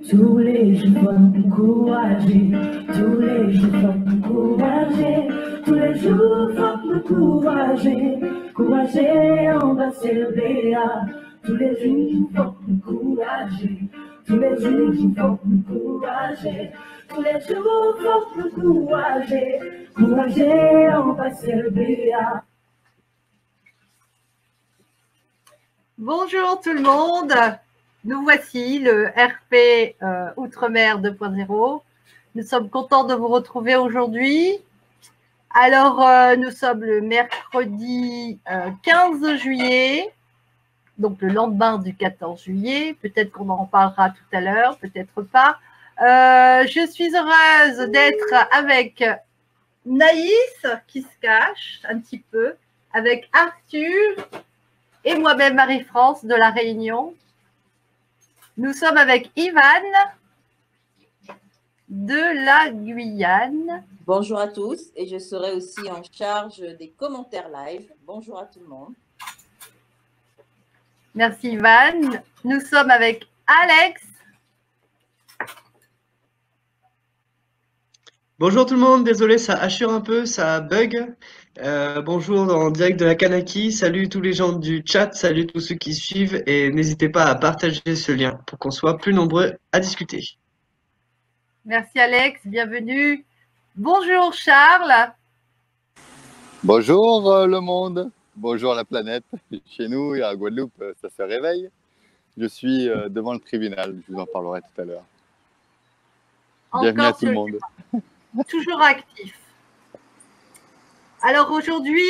Tous les jours faut m'encourager, tous les jours faut m'encourager, tous les jours faut m'encourager, courager, on va s'élever. Tous les jours faut m'encourager, tous les jours faut m'encourager, tous les jours faut m'encourager, courager, on va s'élever. Bonjour tout le monde, nous voici le RP Outre-mer 2.0. Nous sommes contents de vous retrouver aujourd'hui. Alors, nous sommes le mercredi 15 juillet, donc le lendemain du 14 juillet. Peut-être qu'on en parlera tout à l'heure, peut-être pas. Je suis heureuse d'être avec Naïs, qui se cache un petit peu, avec Arthur, et moi-même, Marie-France, de La Réunion. Nous sommes avec Ivan, de la Guyane. Bonjour à tous, et je serai aussi en charge des commentaires live. Bonjour à tout le monde. Merci Ivan. Nous sommes avec Alex. Bonjour tout le monde, désolé, ça hachure un peu, ça bug. Bonjour en direct de la Kanaki, salut tous les gens du chat, salut tous ceux qui suivent et n'hésitez pas à partager ce lien pour qu'on soit plus nombreux à discuter. Merci Alex, bienvenue. Bonjour Charles. Bonjour le monde, bonjour la planète. Chez nous, à Guadeloupe, ça se réveille. Je suis devant le tribunal, je vous en parlerai tout à l'heure. Bienvenue à tout le monde. Toujours actif. Alors aujourd'hui,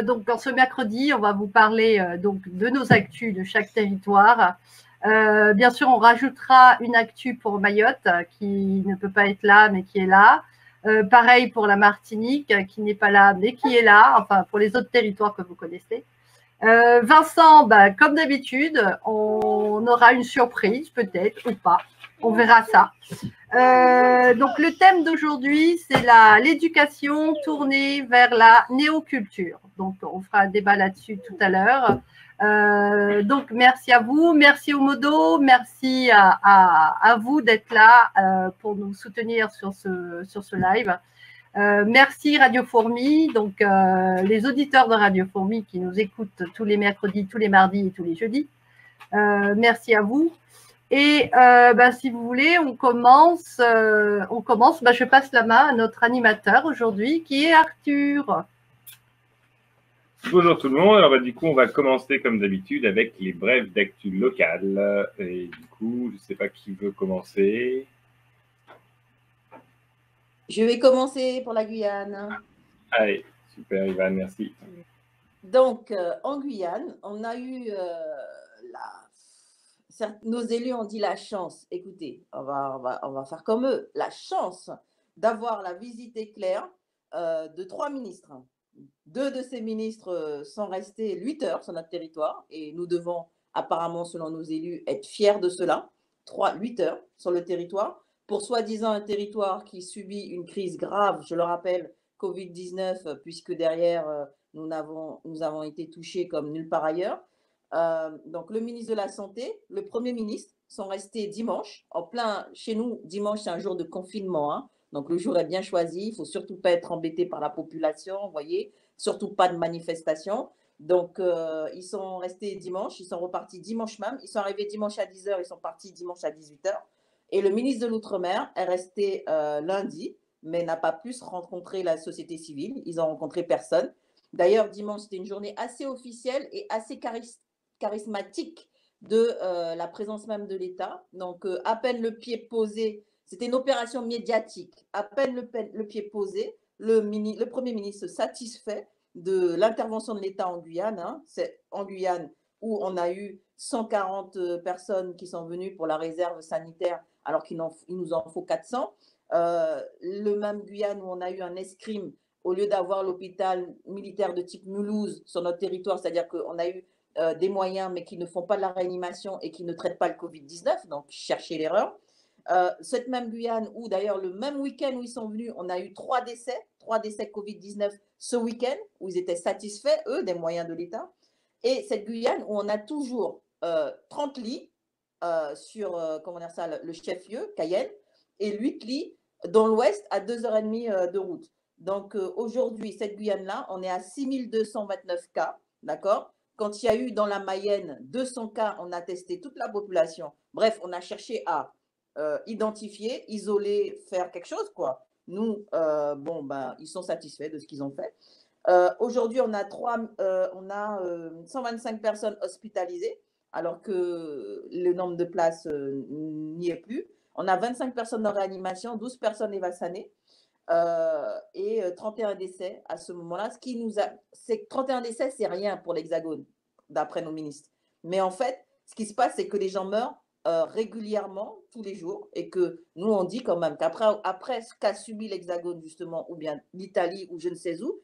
donc dans ce mercredi, on va vous parler donc de nos actus de chaque territoire. Bien sûr, on rajoutera une actu pour Mayotte qui ne peut pas être là, mais qui est là. Pareil pour la Martinique qui n'est pas là, mais qui est là. Enfin, pour les autres territoires que vous connaissez. Vincent, bah, comme d'habitude, on aura une surprise, peut-être ou pas. On verra ça. Donc, le thème d'aujourd'hui, c'est l'éducation tournée vers la néoculture. Donc, on fera un débat là-dessus tout à l'heure. Donc, merci à vous, merci au Modo, merci à vous d'être là pour nous soutenir sur ce live. Merci Radio Fourmi, donc les auditeurs de Radio Fourmi qui nous écoutent tous les mercredis, tous les mardis et tous les jeudis. Merci à vous. Et si vous voulez, on commence. Je passe la main à notre animateur aujourd'hui, qui est Arthur. Bonjour tout le monde. Alors du coup, on va commencer comme d'habitude avec les brèves d'actu locales. Et du coup, je ne sais pas qui veut commencer. Je vais commencer pour la Guyane. Allez, super Ivan, merci. Donc, en Guyane, on a eu nos élus ont dit la chance. Écoutez, on va faire comme eux. La chance d'avoir la visite éclair de 3 ministres. 2 de ces ministres sont restés 8 heures sur notre territoire et nous devons apparemment, selon nos élus, être fiers de cela. 8 heures sur le territoire pour soi-disant un territoire qui subit une crise grave, je le rappelle, Covid-19, puisque derrière, nous avons été touchés comme nulle part ailleurs. Donc, le ministre de la Santé, le Premier ministre sont restés dimanche, en plein, chez nous, dimanche, c'est un jour de confinement, hein. Donc, le jour est bien choisi. Il ne faut surtout pas être embêté par la population, vous voyez. Surtout pas de manifestation. Donc, ils sont restés dimanche. Ils sont repartis dimanche même. Ils sont arrivés dimanche à 10h. Ils sont partis dimanche à 18h. Et le ministre de l'Outre-mer est resté lundi, mais n'a pas pu rencontrer la société civile. Ils n'ont rencontré personne. D'ailleurs, dimanche, c'était une journée assez officielle et assez charismatique de la présence même de l'État. Donc, à peine le pied posé... C'était une opération médiatique. À peine le pied posé, le Premier ministre satisfait de l'intervention de l'État en Guyane. Hein. C'est en Guyane où on a eu 140 personnes qui sont venues pour la réserve sanitaire alors qu'il nous en faut 400. Le même Guyane où on a eu un escrime au lieu d'avoir l'hôpital militaire de type Mulhouse sur notre territoire, c'est-à-dire qu'on a eu des moyens mais qui ne font pas de la réanimation et qui ne traitent pas le Covid-19, donc cherchez l'erreur. Cette même Guyane où d'ailleurs le même week-end où ils sont venus, on a eu 3 décès Covid-19 ce week-end où ils étaient satisfaits, eux, des moyens de l'État. Et cette Guyane où on a toujours 30 lits sur comment dire ça, le chef-lieu, Cayenne, et Lutry, dans l'ouest, à 2h30 de route. Donc aujourd'hui, cette Guyane-là, on est à 6229 cas, d'accord? Quand il y a eu dans la Mayenne 200 cas, on a testé toute la population. Bref, on a cherché à identifier, isoler, faire quelque chose, quoi. Nous, bon, ben, ils sont satisfaits de ce qu'ils ont fait. Aujourd'hui, on a 125 personnes hospitalisées, alors que le nombre de places n'y est plus. On a 25 personnes en réanimation, 12 personnes évassanées et 31 décès à ce moment-là. Ce qui nous a, 31 décès, c'est rien pour l'Hexagone, d'après nos ministres. Mais en fait, ce qui se passe, c'est que les gens meurent régulièrement, tous les jours, et que nous, on dit quand même qu'après ce qu'a subi l'Hexagone, justement, ou bien l'Italie, ou je ne sais où,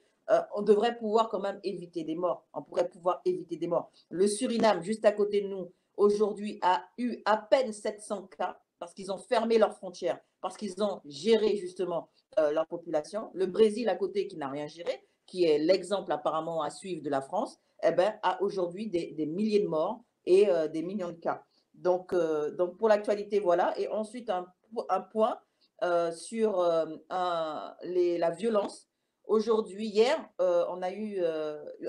on devrait pouvoir quand même éviter des morts. On pourrait pouvoir éviter des morts. Le Suriname, juste à côté de nous, aujourd'hui, a eu à peine 700 cas parce qu'ils ont fermé leurs frontières, parce qu'ils ont géré justement leur population. Le Brésil, à côté, qui n'a rien géré, qui est l'exemple apparemment à suivre de la France, eh ben, a aujourd'hui des milliers de morts et des millions de cas. Donc pour l'actualité, voilà. Et ensuite, un point sur la violence. Aujourd'hui, hier, on a eu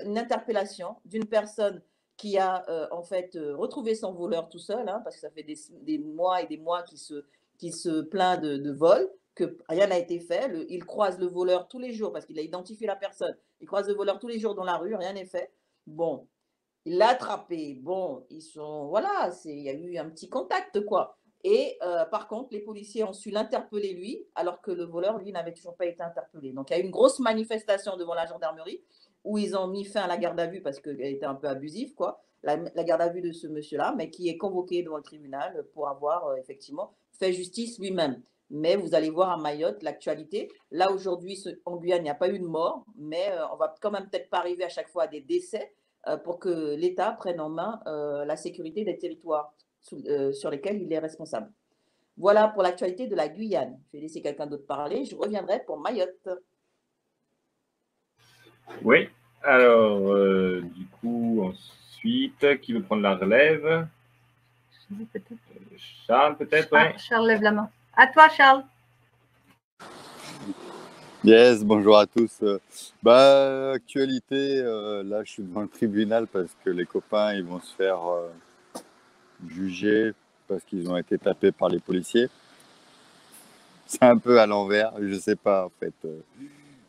une interpellation d'une personne qui a en fait retrouvé son voleur tout seul, hein, parce que ça fait des mois et des mois qu'il se plaint de vol, que rien n'a été fait. Il croise le voleur tous les jours parce qu'il a identifié la personne. Il croise le voleur tous les jours dans la rue, rien n'est fait. Bon, il l'a attrapé. Bon, voilà, il y a eu un petit contact, quoi. Et par contre, les policiers ont su l'interpeller lui, alors que le voleur, lui, n'avait toujours pas été interpellé. Donc, il y a eu une grosse manifestation devant la gendarmerie où ils ont mis fin à la garde à vue parce qu'elle était un peu abusive, quoi, la garde à vue de ce monsieur-là, mais qui est convoqué devant le tribunal pour avoir effectivement fait justice lui-même. Mais vous allez voir à Mayotte l'actualité. Là, aujourd'hui, en Guyane, il n'y a pas eu de mort, mais on va quand même peut-être pas arriver à chaque fois à des décès pour que l'État prenne en main la sécurité des territoires sur lesquels il est responsable. Voilà pour l'actualité de la Guyane. Je vais laisser quelqu'un d'autre parler. Je reviendrai pour Mayotte. Oui, alors, du coup, ensuite, qui veut prendre la relève? Charles, peut-être, ouais. Charles lève la main. À toi, Charles. Yes, bonjour à tous. Actualité, là, je suis devant le tribunal parce que les copains, ils vont se faire juger parce qu'ils ont été tapés par les policiers. C'est un peu à l'envers, je sais pas, en fait.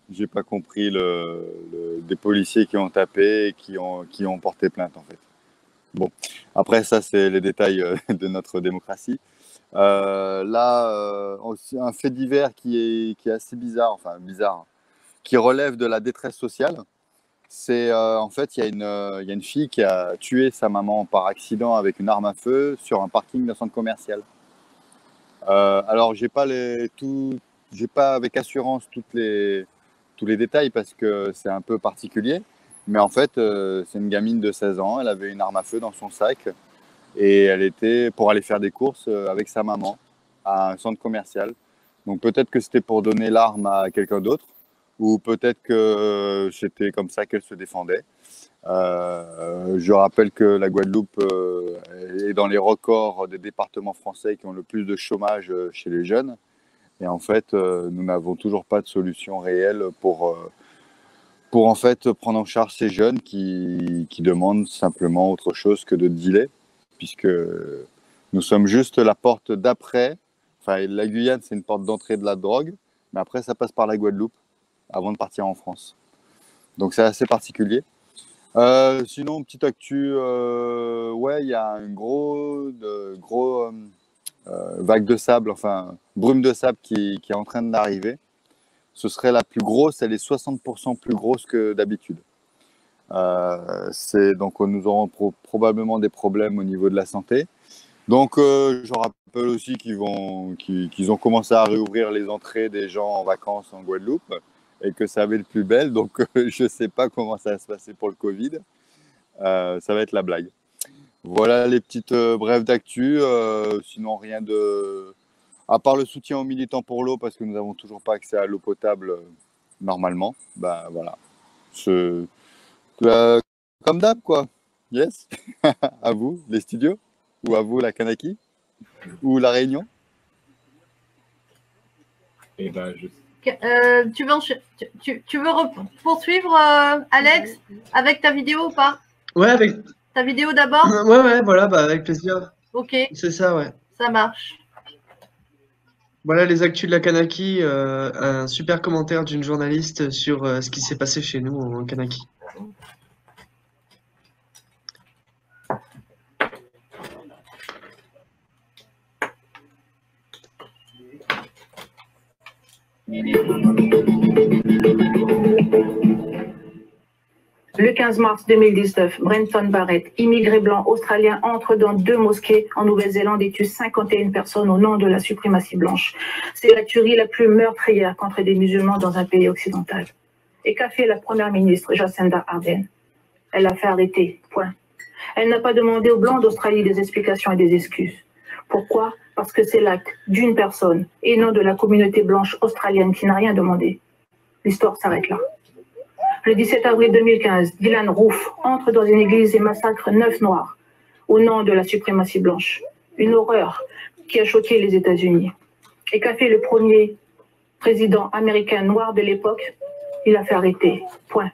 J'ai pas compris des policiers qui ont tapé et qui ont porté plainte, en fait. Bon, après, ça, c'est les détails de notre démocratie. Aussi un fait divers qui est assez bizarre, enfin bizarre, qui relève de la détresse sociale. C'est en fait, il y a une fille qui a tué sa maman par accident avec une arme à feu sur un parking d'un centre commercial. Alors, j'ai pas avec assurance tous les détails parce que c'est un peu particulier. Mais en fait, c'est une gamine de 16 ans. Elle avait une arme à feu dans son sac et elle était pour aller faire des courses avec sa maman à un centre commercial. Donc peut-être que c'était pour donner l'arme à quelqu'un d'autre ou peut-être que c'était comme ça qu'elle se défendait. Je rappelle que la Guadeloupe est dans les records des départements français qui ont le plus de chômage chez les jeunes. Et en fait, nous n'avons toujours pas de solution réelle pour en fait prendre en charge ces jeunes qui demandent simplement autre chose que de dealer, puisque nous sommes juste la porte d'après. Enfin, la Guyane, c'est une porte d'entrée de la drogue, mais après, ça passe par la Guadeloupe avant de partir en France. Donc, c'est assez particulier. Sinon, petite actu, ouais, il y a un gros vague de sable, enfin, brume de sable qui est en train d'arriver. Ce serait la plus grosse, elle est 60% plus grosse que d'habitude. Donc, nous aurons probablement des problèmes au niveau de la santé. Donc, je rappelle aussi qu'ils ont commencé à réouvrir les entrées des gens en vacances en Guadeloupe et que ça va être plus belle. Donc, je ne sais pas comment ça va se passer pour le Covid. Ça va être la blague. Voilà les petites brèves d'actu. Sinon, rien de... À part le soutien aux militants pour l'eau, parce que nous n'avons toujours pas accès à l'eau potable normalement. Ben voilà. Comme d'hab, quoi. Yes. À vous, les studios. Ou à vous, la Kanaki? Ou la Réunion? Eh ben, tu veux poursuivre, Alex, avec ta vidéo ou pas? Ouais, avec. Ta vidéo d'abord? Ouais, voilà, bah, avec plaisir. Ok, C'est ça, ouais. ça marche. Voilà les actus de la Kanaki, un super commentaire d'une journaliste sur ce qui s'est passé chez nous en Kanaki. Le 15 mars 2019, Brenton Barrett, immigré blanc australien, entre dans 2 mosquées en Nouvelle-Zélande et tue 51 personnes au nom de la suprématie blanche. C'est la tuerie la plus meurtrière contre des musulmans dans un pays occidental. Et qu'a fait la première ministre Jacinda Ardern? Elle l'a fait arrêter, point. Elle n'a pas demandé aux Blancs d'Australie des explications et des excuses. Pourquoi? Parce que c'est l'acte d'une personne et non de la communauté blanche australienne qui n'a rien demandé. L'histoire s'arrête là. Le 17 avril 2015, Dylan Roof entre dans une église et massacre 9 Noirs au nom de la suprématie blanche. Une horreur qui a choqué les États-Unis. Et qu'a fait le premier président américain noir de l'époque? Il a fait arrêter, point.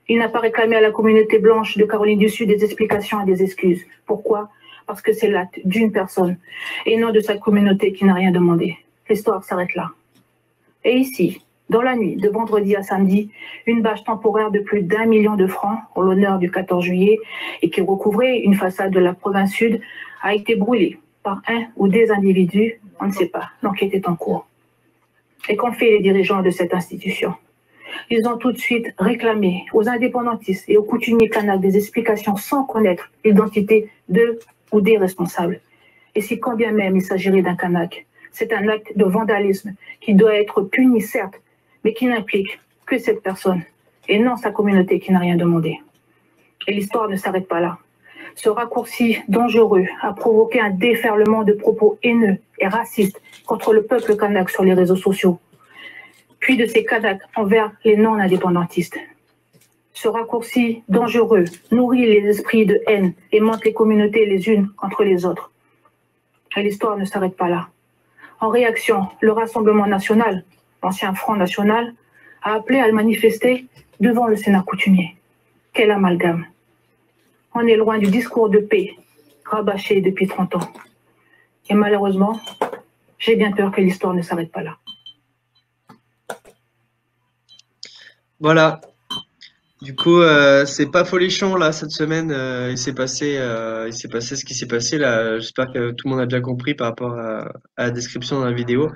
Il n'a pas réclamé à la communauté blanche de Caroline du Sud des explications et des excuses. Pourquoi? Parce que c'est l'acte d'une personne et non de sa communauté qui n'a rien demandé. L'histoire s'arrête là. Et ici, dans la nuit de vendredi à samedi, une bâche temporaire de plus d'1 million de francs en l'honneur du 14 juillet et qui recouvrait une façade de la province sud a été brûlée par un ou des individus, on ne sait pas, l'enquête est en cours. Et qu'ont fait les dirigeants de cette institution? Ils ont tout de suite réclamé aux indépendantistes et aux coutumiers kanaks des explications sans connaître l'identité de ou des responsables. Et si quand bien même il s'agirait d'un kanak, c'est un acte de vandalisme qui doit être puni, certes, mais qui n'implique que cette personne et non sa communauté qui n'a rien demandé. Et l'histoire ne s'arrête pas là. Ce raccourci dangereux a provoqué un déferlement de propos haineux et racistes contre le peuple kanak sur les réseaux sociaux, puis de ces Kanaks envers les non-indépendantistes. Ce raccourci dangereux nourrit les esprits de haine et monte les communautés les unes contre les autres. Et l'histoire ne s'arrête pas là. En réaction, le Rassemblement national, l'ancien Front national, a appelé à manifester devant le Sénat coutumier. Quel amalgame! On est loin du discours de paix, rabâché depuis 30 ans. Et malheureusement, j'ai bien peur que l'histoire ne s'arrête pas là. Voilà. Du coup, c'est pas folichon là cette semaine. Il s'est passé ce qui s'est passé là. J'espère que tout le monde a bien compris par rapport à la description de la vidéo.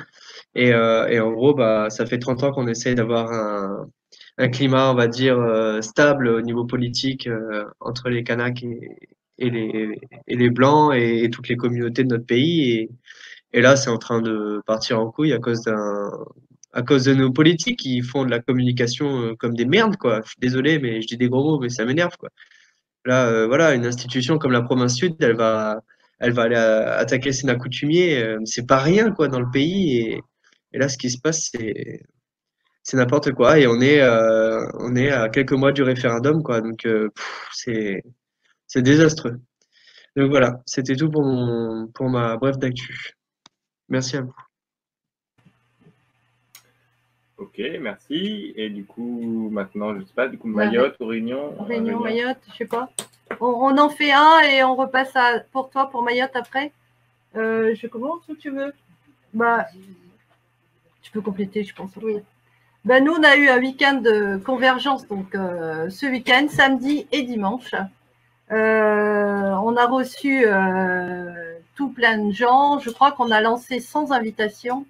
Et en gros, bah, ça fait 30 ans qu'on essaye d'avoir un climat, on va dire, stable au niveau politique entre les Kanaks et les Blancs et toutes les communautés de notre pays. Et là, c'est en train de partir en couille à cause de nos politiques qui font de la communication comme des merdes, quoi. Je suis désolé, mais je dis des gros mots, mais ça m'énerve, quoi. Là, voilà, une institution comme la Province Sud, elle va aller attaquer le Sénat coutumier. C'est pas rien, quoi, dans le pays. Et là, ce qui se passe, c'est n'importe quoi. Et on est à quelques mois du référendum, quoi. Donc, c'est désastreux. Donc voilà, c'était tout pour ma brève d'actu. Merci à vous. Ok, merci. Et du coup, maintenant, je ne sais pas, du coup, Mayotte ou Réunion? Réunion, Mayotte, je sais pas. On en fait un et on repasse pour toi, pour Mayotte après. Je commence ou tu veux? Bah, tu peux compléter, je pense. Oui. Bah, nous, on a eu un week-end de convergence, donc ce week-end, samedi et dimanche. On a reçu tout plein de gens. Je crois qu'on a lancé sans invitation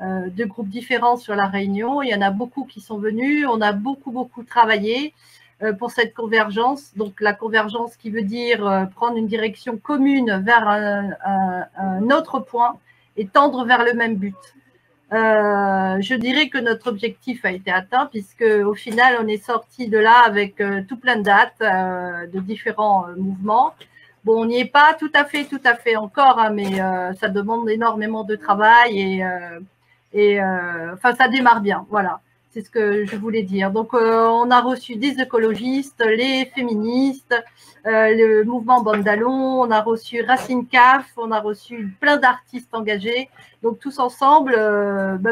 de groupes différents sur la Réunion. Il y en a beaucoup qui sont venus. On a beaucoup travaillé pour cette convergence. Donc la convergence qui veut dire prendre une direction commune vers un autre point et tendre vers le même but. Je dirais que notre objectif a été atteint puisque au final on est sorti de là avec tout plein de dates de différents mouvements. Bon, on n'y est pas tout à fait encore, hein, mais ça demande énormément de travail et enfin ça démarre bien, voilà. C'est ce que je voulais dire. Donc, on a reçu des écologistes, les féministes, le mouvement Bandalon, on a reçu Racine CAF, on a reçu plein d'artistes engagés. Donc, tous ensemble,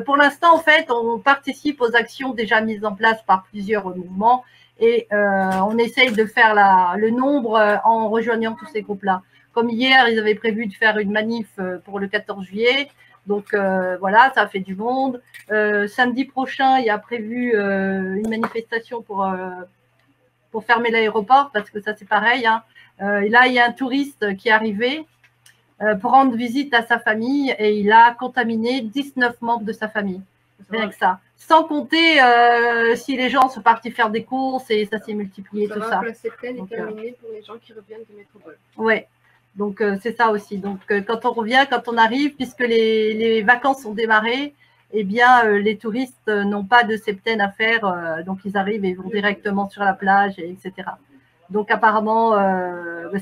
pour l'instant, en fait, on participe aux actions déjà mises en place par plusieurs mouvements et on essaye de faire le nombre en rejoignant tous ces groupes-là. Comme hier, ils avaient prévu de faire une manif pour le 14 juillet. Donc, voilà, ça a fait du monde. Samedi prochain, il y a prévu une manifestation pour fermer l'aéroport, parce que ça, c'est pareil. Hein. Et là, il y a un touriste qui est arrivé pour rendre visite à sa famille et il a contaminé 19 membres de sa famille. Rien que ça. Sans compter si les gens sont partis faire des courses et ça s'est multiplié, tout ça. La septaine est terminée pour les gens qui reviennent de métropole. Ouais. Donc, c'est ça aussi. Donc, quand on revient, quand on arrive, puisque les vacances ont démarré, eh bien, les touristes n'ont pas de septaine à faire. Donc, ils arrivent et vont directement sur la plage, etc. Donc, apparemment,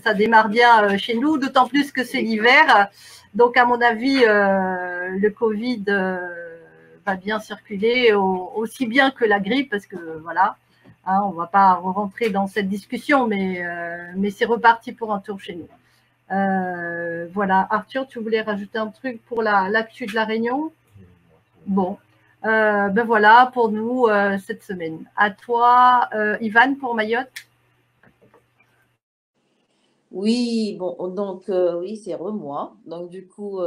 ça démarre bien chez nous, d'autant plus que c'est l'hiver. Donc, à mon avis, le Covid va bien circuler, aussi bien que la grippe, parce que, voilà, hein, on ne va pas rentrer dans cette discussion, mais c'est reparti pour un tour chez nous. Voilà, Arthur, tu voulais rajouter un truc pour l'actu de la Réunion? Bon, voilà pour nous cette semaine. À toi, Ivan, pour Mayotte. Oui, bon, donc oui, c'est moi. Donc du coup,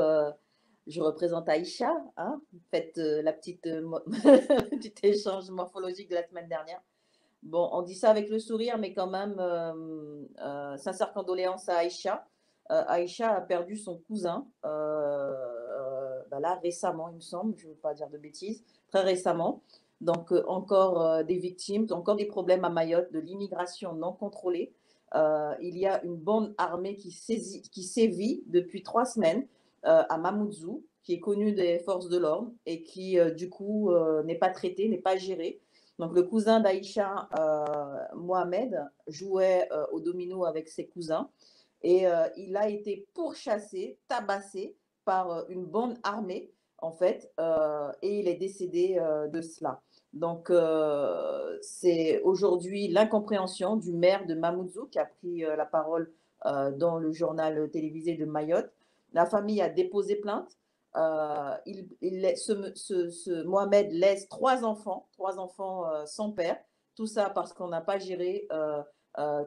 je représente Aïcha. Hein, faites la petite petit échange morphologique de la semaine dernière. Bon, on dit ça avec le sourire, mais quand même, sincère condoléances à Aïcha. Aïcha a perdu son cousin là récemment, il me semble, je ne veux pas dire de bêtises, très récemment. Donc, encore des victimes, encore des problèmes à Mayotte, de l'immigration non contrôlée. Il y a une bande armée qui sévit depuis 3 semaines à Mamoudzou, qui est connue des forces de l'ordre et qui, du coup, n'est pas traitée, n'est pas gérée. Donc, le cousin d'Aïcha, Mohamed, jouait au domino avec ses cousins. Et il a été pourchassé, tabassé par une bande armée, en fait, et il est décédé de cela. Donc, c'est aujourd'hui l'incompréhension du maire de Mamoudzou qui a pris la parole dans le journal télévisé de Mayotte. La famille a déposé plainte. Mohamed laisse 3 enfants sans père. Tout ça parce qu'on n'a pas géré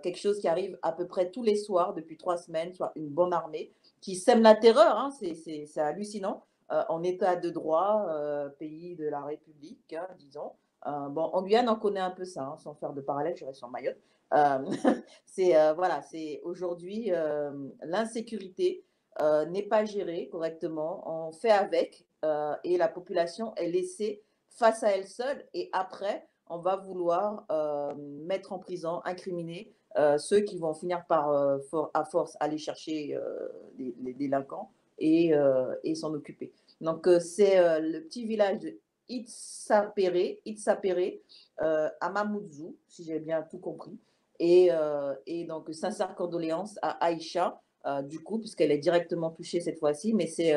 quelque chose qui arrive à peu près tous les soirs depuis 3 semaines, soit une bonne armée qui sème la terreur, hein, c'est hallucinant, en état de droit, pays de la République, hein, disons. Bon, en Guyane, on connaît un peu ça, hein, sans faire de parallèle, je reste sur Mayotte. Voilà, c'est aujourd'hui l'insécurité n'est pas gérée correctement, on fait avec et la population est laissée face à elle seule et après, on va vouloir mettre en prison, incriminer ceux qui vont finir par, à force, aller chercher les délinquants et s'en occuper. Donc, c'est le petit village de Itsapéré à Mamoudzou, si j'ai bien tout compris. Et donc, sincère condoléances à Aïcha, du coup, puisqu'elle est directement touchée cette fois-ci, mais c'est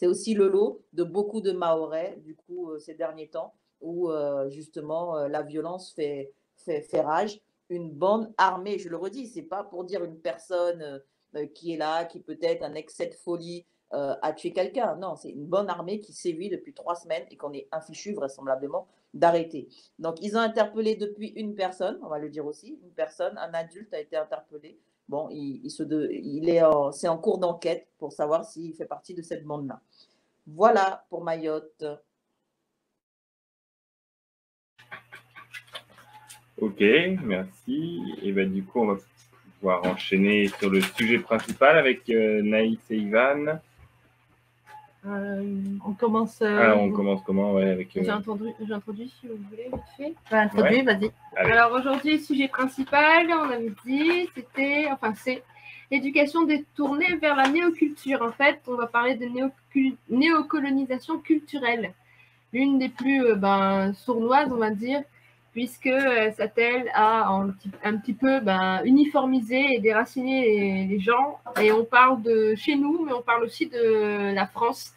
aussi le lot de beaucoup de Mahorais, du coup, ces derniers temps, où justement la violence fait rage. Une bande armée, je le redis, c'est pas pour dire une personne qui est là, qui peut-être un excès de folie a tué quelqu'un. Non, c'est une bonne armée qui sévit depuis 3 semaines et qu'on est infichu vraisemblablement d'arrêter. Donc, ils ont interpellé depuis une personne, on va le dire aussi, une personne, un adulte a été interpellé. Bon, c'est en cours d'enquête pour savoir s'il fait partie de cette bande-là. Voilà pour Mayotte. Ok, merci. Et ben, du coup, on va pouvoir enchaîner sur le sujet principal avec Naïs et Ivan. On commence. Alors, on commence comment avec J'introduis si vous voulez, vite fait. Introduis, Ouais. vas-y. Allez. Alors aujourd'hui, le sujet principal, on avait dit, c'est l'éducation détournée vers la néoculture. En fait, on va parler de néocolonisation culturelle, l'une des plus sournoises, on va dire, puisque s'attelle à un petit peu uniformiser et déraciner les gens. Et on parle de chez nous, mais on parle aussi de la France,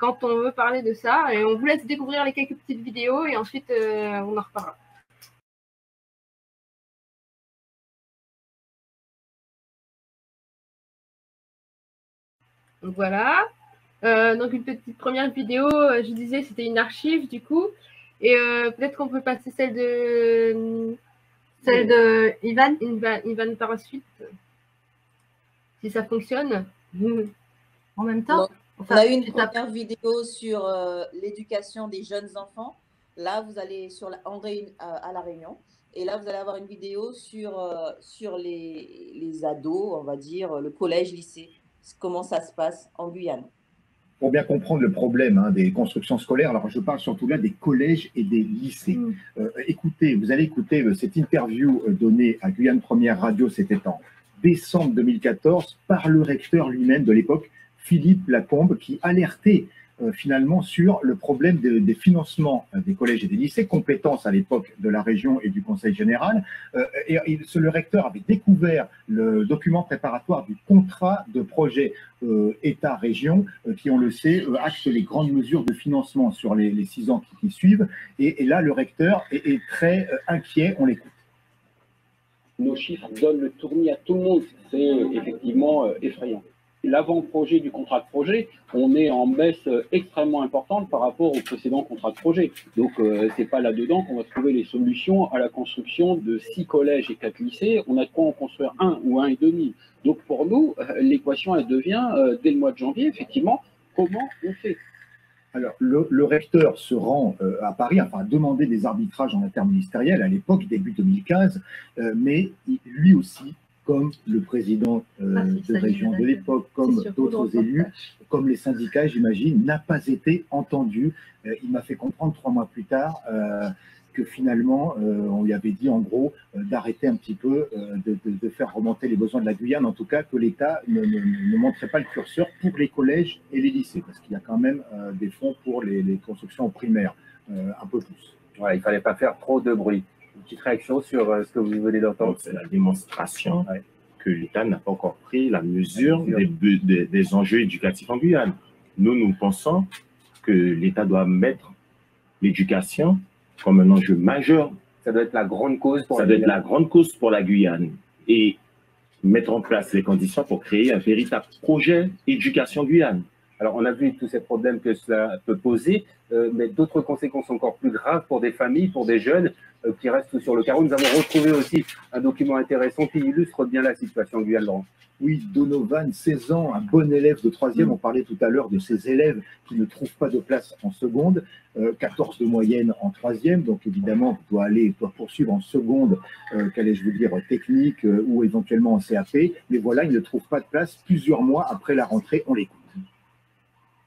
quand on veut parler de ça. Et on vous laisse découvrir les quelques petites vidéos et ensuite on en reparlera. Donc voilà. Donc une petite première vidéo, je disais, c'était une archive du coup. Et peut-être qu'on peut passer celle de Ivan par la suite, si ça fonctionne. En même temps, on a eu une première vidéo sur l'éducation des jeunes enfants. Là, vous allez à La Réunion. Et là, vous allez avoir une vidéo sur les ados, on va dire, le collège, lycée. Comment ça se passe en Guyane. Pour bien comprendre le problème des constructions scolaires, alors je parle surtout là des collèges et des lycées. Écoutez, vous allez écouter cette interview donnée à Guyane Première Radio, c'était en décembre 2014, par le recteur lui-même de l'époque, Philippe Lacombe, qui alertait finalement sur le problème des financements des collèges et des lycées, compétence à l'époque de la région et du Conseil général. Le recteur avait découvert le document préparatoire du contrat de projet État-région, qui, on le sait, acte les grandes mesures de financement sur les 6 ans qui suivent. Et là, le recteur est très inquiet. On l'écoute. Nos chiffres donnent le tournis à tout le monde. C'est effectivement effrayant. L'avant-projet du contrat de projet, on est en baisse extrêmement importante par rapport au précédent contrat de projet. Donc, c'est pas là-dedans qu'on va trouver les solutions à la construction de 6 collèges et 4 lycées. On a de quoi en construire 1 ou 1,5. Donc, pour nous, l'équation, elle devient, dès le mois de janvier, effectivement, comment on fait? Alors, le recteur se rend à Paris, enfin, a demandé des arbitrages en interministériel à l'époque, début 2015, mais lui aussi, comme le président de région de l'époque, comme d'autres élus, comme les syndicats, j'imagine, n'a pas été entendu. Il m'a fait comprendre 3 mois plus tard que finalement, on lui avait dit en gros d'arrêter un petit peu, de faire remonter les besoins de la Guyane, en tout cas que l'État ne montrait pas le curseur pour les collèges et les lycées, parce qu'il y a quand même des fonds pour les constructions primaires, un peu plus. Ouais, il ne fallait pas faire trop de bruit. Une petite réaction sur ce que vous venez d'entendre. C'est la démonstration que l'État n'a pas encore pris la mesure des enjeux éducatifs en Guyane. Nous pensons que l'État doit mettre l'éducation comme un enjeu majeur. Ça doit être la grande cause pour Ça doit être la grande cause pour la Guyane. Et mettre en place les conditions pour créer un véritable projet éducation Guyane. Alors, on a vu tous ces problèmes que cela peut poser, mais d'autres conséquences encore plus graves pour des familles, pour des jeunes qui restent sur le carreau. Nous avons retrouvé aussi un document intéressant qui illustre bien la situation en Guyane, Laurent. Oui, Donovan, 16 ans, un bon élève de 3e. On parlait tout à l'heure de ces élèves qui ne trouvent pas de place en seconde, 14 de moyenne en 3e. Donc, évidemment, doit poursuivre en seconde, qu'allais-je vous dire, technique ou éventuellement en CAP. Mais voilà, il ne trouve pas de place plusieurs mois après la rentrée. On l'écoute.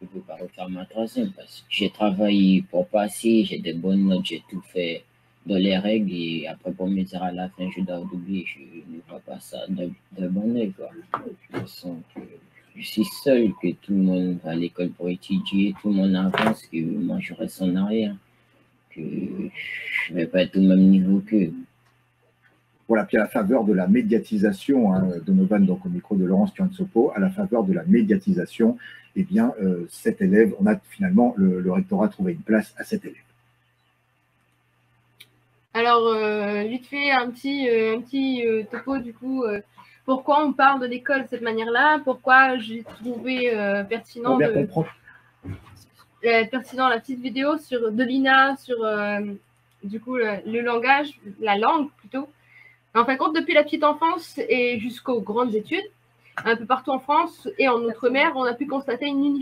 Je ne peux pas refaire ma 3e parce que j'ai travaillé pour passer, j'ai des bonnes notes, j'ai tout fait dans les règles et après pour me dire à la fin, je dois oublier, je ne vois pas ça de bon œil. Je sens que je suis seul, que tout le monde va à l'école pour étudier, tout le monde avance, que moi je reste en arrière, que je ne vais pas être au même niveau qu'eux. Voilà, puis à la faveur de la médiatisation, Donovan, donc au micro de Laurence Kiansopo, à la faveur de la médiatisation, eh bien, cet élève, on a finalement, le rectorat a trouvé une place à cet élève. Alors, vite fait, un petit topo, du coup, pourquoi on parle de l'école de cette manière-là, pourquoi j'ai trouvé pertinent la petite vidéo de Lina sur, du coup, le langage, la langue plutôt. En fin de compte, depuis la petite enfance et jusqu'aux grandes études, un peu partout en France et en Outre-mer, on a pu constater une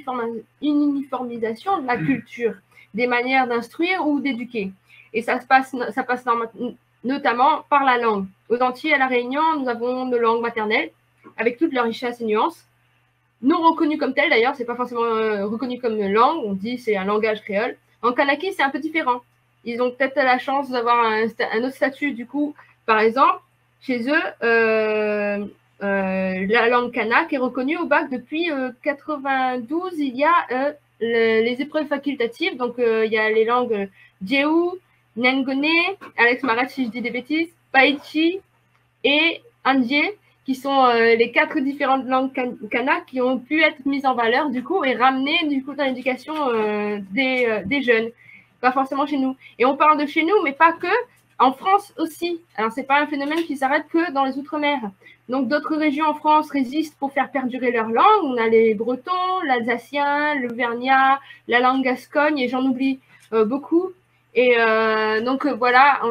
uniformisation de la culture, des manières d'instruire ou d'éduquer. Et ça passe notamment par la langue. Aux Antilles, à La Réunion, nous avons nos langues maternelles, avec toute leur richesse et nuances. Non reconnues comme telles, d'ailleurs, c'est pas forcément reconnu comme langue, on dit c'est un langage créole. En Kanaki, c'est un peu différent. Ils ont peut-être la chance d'avoir un autre statut, du coup. Par exemple, chez eux, la langue kanak est reconnue au bac depuis 92. Il y a les épreuves facultatives, donc il y a les langues Djeou, Nengone, Alex m'arrête si je dis des bêtises, Païchi et Andie qui sont les 4 différentes langues kanak qui ont pu être mises en valeur du coup et ramenées du coup dans l'éducation des jeunes, pas forcément chez nous. Et on parle de chez nous, mais pas que, en France aussi. Alors c'est pas un phénomène qui s'arrête que dans les Outre-mer. Donc d'autres régions en France résistent pour faire perdurer leur langue. On a les Bretons, l'Alsacien, l'Auvergnat, la langue gascogne et j'en oublie beaucoup. Et donc voilà,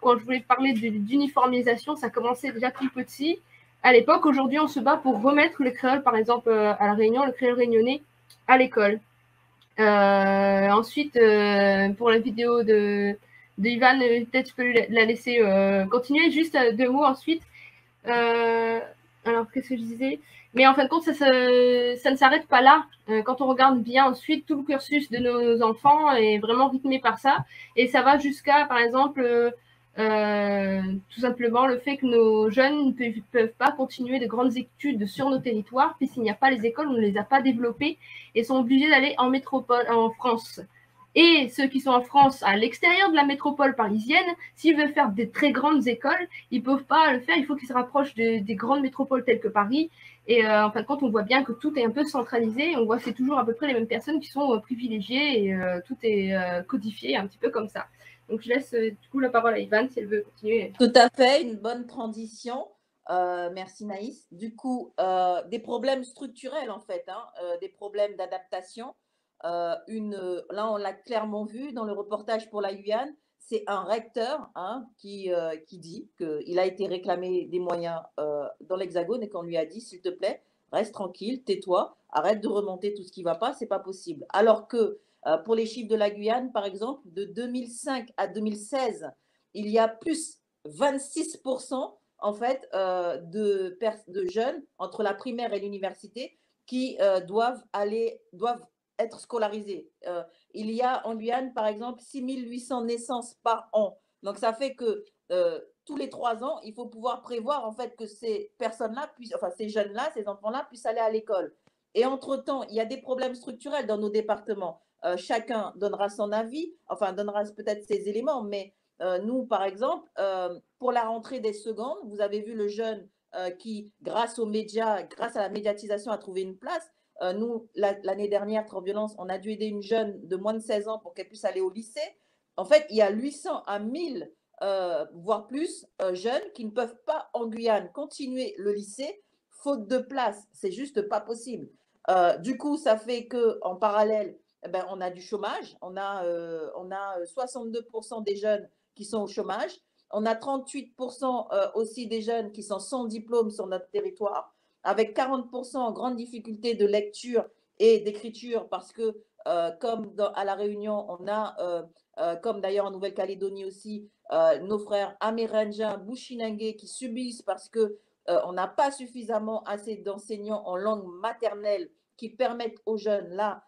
quand je voulais parler d'uniformisation, ça commençait déjà tout petit. À l'époque, aujourd'hui, on se bat pour remettre le créole, par exemple, à La Réunion, le créole réunionnais, à l'école. Ensuite, pour la vidéo de Ivan, peut-être je peux la laisser continuer. Juste 2 mots ensuite. Alors, qu'est-ce que je disais? Mais en fin de compte, ça ne s'arrête pas là. Quand on regarde bien ensuite, tout le cursus de nos enfants est vraiment rythmé par ça. Et ça va jusqu'à, par exemple, tout simplement le fait que nos jeunes ne peuvent pas continuer de grandes études sur nos territoires, puisqu'il n'y a pas les écoles, on ne les a pas développées, et sont obligés d'aller en métropole, en France. Et ceux qui sont en France, à l'extérieur de la métropole parisienne, s'ils veulent faire des très grandes écoles, ils ne peuvent pas le faire. Il faut qu'ils se rapprochent des grandes métropoles telles que Paris. Et en fin de compte, on voit bien que tout est un peu centralisé. On voit que c'est toujours à peu près les mêmes personnes qui sont privilégiées et tout est codifié un petit peu comme ça. Donc, je laisse du coup la parole à Ivan si elle veut continuer. Tout à fait, une bonne transition. Merci Naïs. Du coup, des problèmes structurels en fait, hein, des problèmes d'adaptation. Là, on l'a clairement vu dans le reportage pour la Guyane, c'est un recteur qui dit qu'il a été réclamé des moyens dans l'Hexagone et qu'on lui a dit, s'il te plaît, reste tranquille, tais-toi, arrête de remonter tout ce qui ne va pas, c'est pas possible. Alors que pour les chiffres de la Guyane, par exemple, de 2005 à 2016, il y a plus 26% en fait de jeunes entre la primaire et l'université qui doivent être scolarisés. Il y a en Guyane, par exemple, 6800 naissances par an. Donc, ça fait que tous les 3 ans, il faut pouvoir prévoir en fait que ces personnes-là, ces jeunes-là, ces enfants-là puissent aller à l'école. Et entre-temps, il y a des problèmes structurels dans nos départements. Chacun donnera son avis, enfin donnera peut-être ses éléments, mais nous, par exemple, pour la rentrée des secondes, vous avez vu le jeune qui, grâce aux médias, grâce à la médiatisation, a trouvé une place. Nous, l'année dernière, Trop Violence, on a dû aider une jeune de moins de 16 ans pour qu'elle puisse aller au lycée. En fait, il y a 800 à 1000, voire plus, jeunes qui ne peuvent pas, en Guyane, continuer le lycée, faute de place. C'est juste pas possible. Du coup, ça fait qu'en parallèle, on a du chômage. On a 62% des jeunes qui sont au chômage. On a 38% aussi des jeunes qui sont sans diplôme sur notre territoire, avec 40% en grande difficulté de lecture et d'écriture, parce que comme à La Réunion, on a, comme d'ailleurs en Nouvelle-Calédonie aussi, nos frères amérindiens, bushinangés qui subissent parce qu'on n'a pas suffisamment assez d'enseignants en langue maternelle qui permettent aux jeunes là,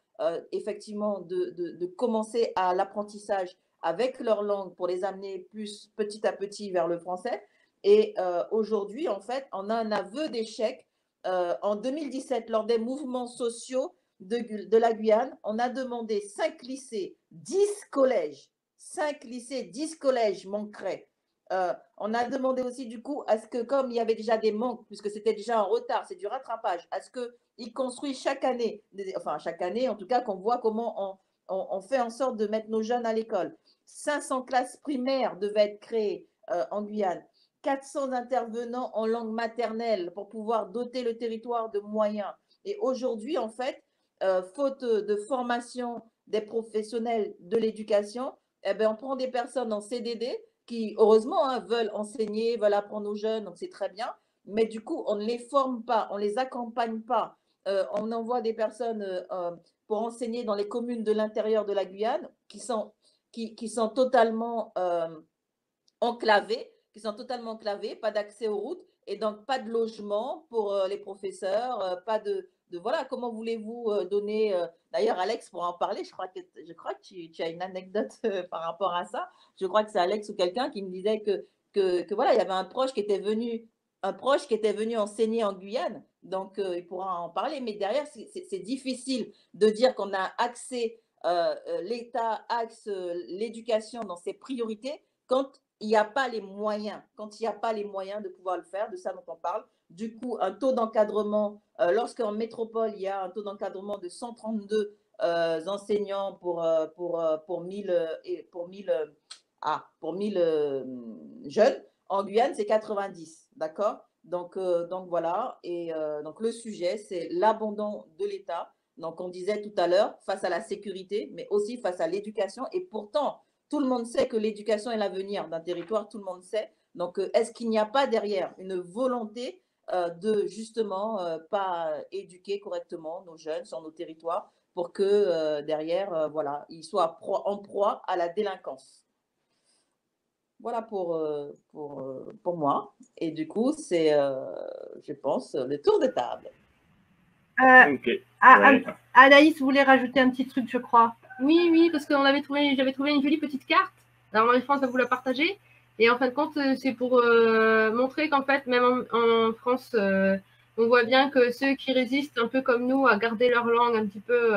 effectivement, de commencer à l'apprentissage avec leur langue pour les amener plus petit à petit vers le français. Et aujourd'hui, en fait, on a un aveu d'échec. En 2017, lors des mouvements sociaux de la Guyane, on a demandé 5 lycées, 10 collèges. 5 lycées, 10 collèges manqueraient. On a demandé aussi du coup à ce que, comme il y avait déjà des manques, puisque c'était déjà en retard, c'est du rattrapage, à ce qu'ils construisent chaque année, en tout cas qu'on voit comment on fait en sorte de mettre nos jeunes à l'école. 500 classes primaires devaient être créées en Guyane. 400 intervenants en langue maternelle pour pouvoir doter le territoire de moyens. Et aujourd'hui, en fait, faute de formation des professionnels de l'éducation, on prend des personnes en CDD qui, heureusement, veulent enseigner, veulent apprendre aux jeunes, donc c'est très bien, mais du coup, on ne les forme pas, on ne les accompagne pas. On envoie des personnes pour enseigner dans les communes de l'intérieur de la Guyane qui sont totalement enclavées, pas d'accès aux routes et donc pas de logement pour les professeurs, pas de voilà, comment voulez-vous donner d'ailleurs Alex pour en parler, je crois que tu as une anecdote par rapport à ça. Je crois que c'est Alex ou quelqu'un qui me disait que voilà, il y avait un proche qui était venu enseigner en Guyane, donc il pourra en parler, mais derrière c'est difficile de dire qu'on a axé l'État axe l'éducation dans ses priorités quand il n'y a pas les moyens, de pouvoir le faire, de ça dont on parle. du coup un taux d'encadrement, lorsqu'en métropole, il y a un taux d'encadrement de 132 enseignants pour 1000 jeunes, en Guyane, c'est 90, d'accord? Donc voilà, et donc le sujet, c'est l'abandon de l'État. Donc on disait tout à l'heure, face à la sécurité, mais aussi face à l'éducation, et pourtant, tout le monde sait que l'éducation est l'avenir d'un territoire, tout le monde sait. Donc, est-ce qu'il n'y a pas derrière une volonté de justement pas éduquer correctement nos jeunes sur nos territoires pour que derrière, voilà, ils soient en proie à la délinquance? Voilà pour moi. Et du coup, c'est, je pense, le tour de table. Anaïs voulait rajouter un petit truc, je crois. Oui, parce que j'avais trouvé une jolie petite carte. Alors, en France, à vous la partager. Et en fin de compte, c'est pour montrer qu'en fait, même en France, on voit bien que ceux qui résistent un peu comme nous à garder leur langue un petit peu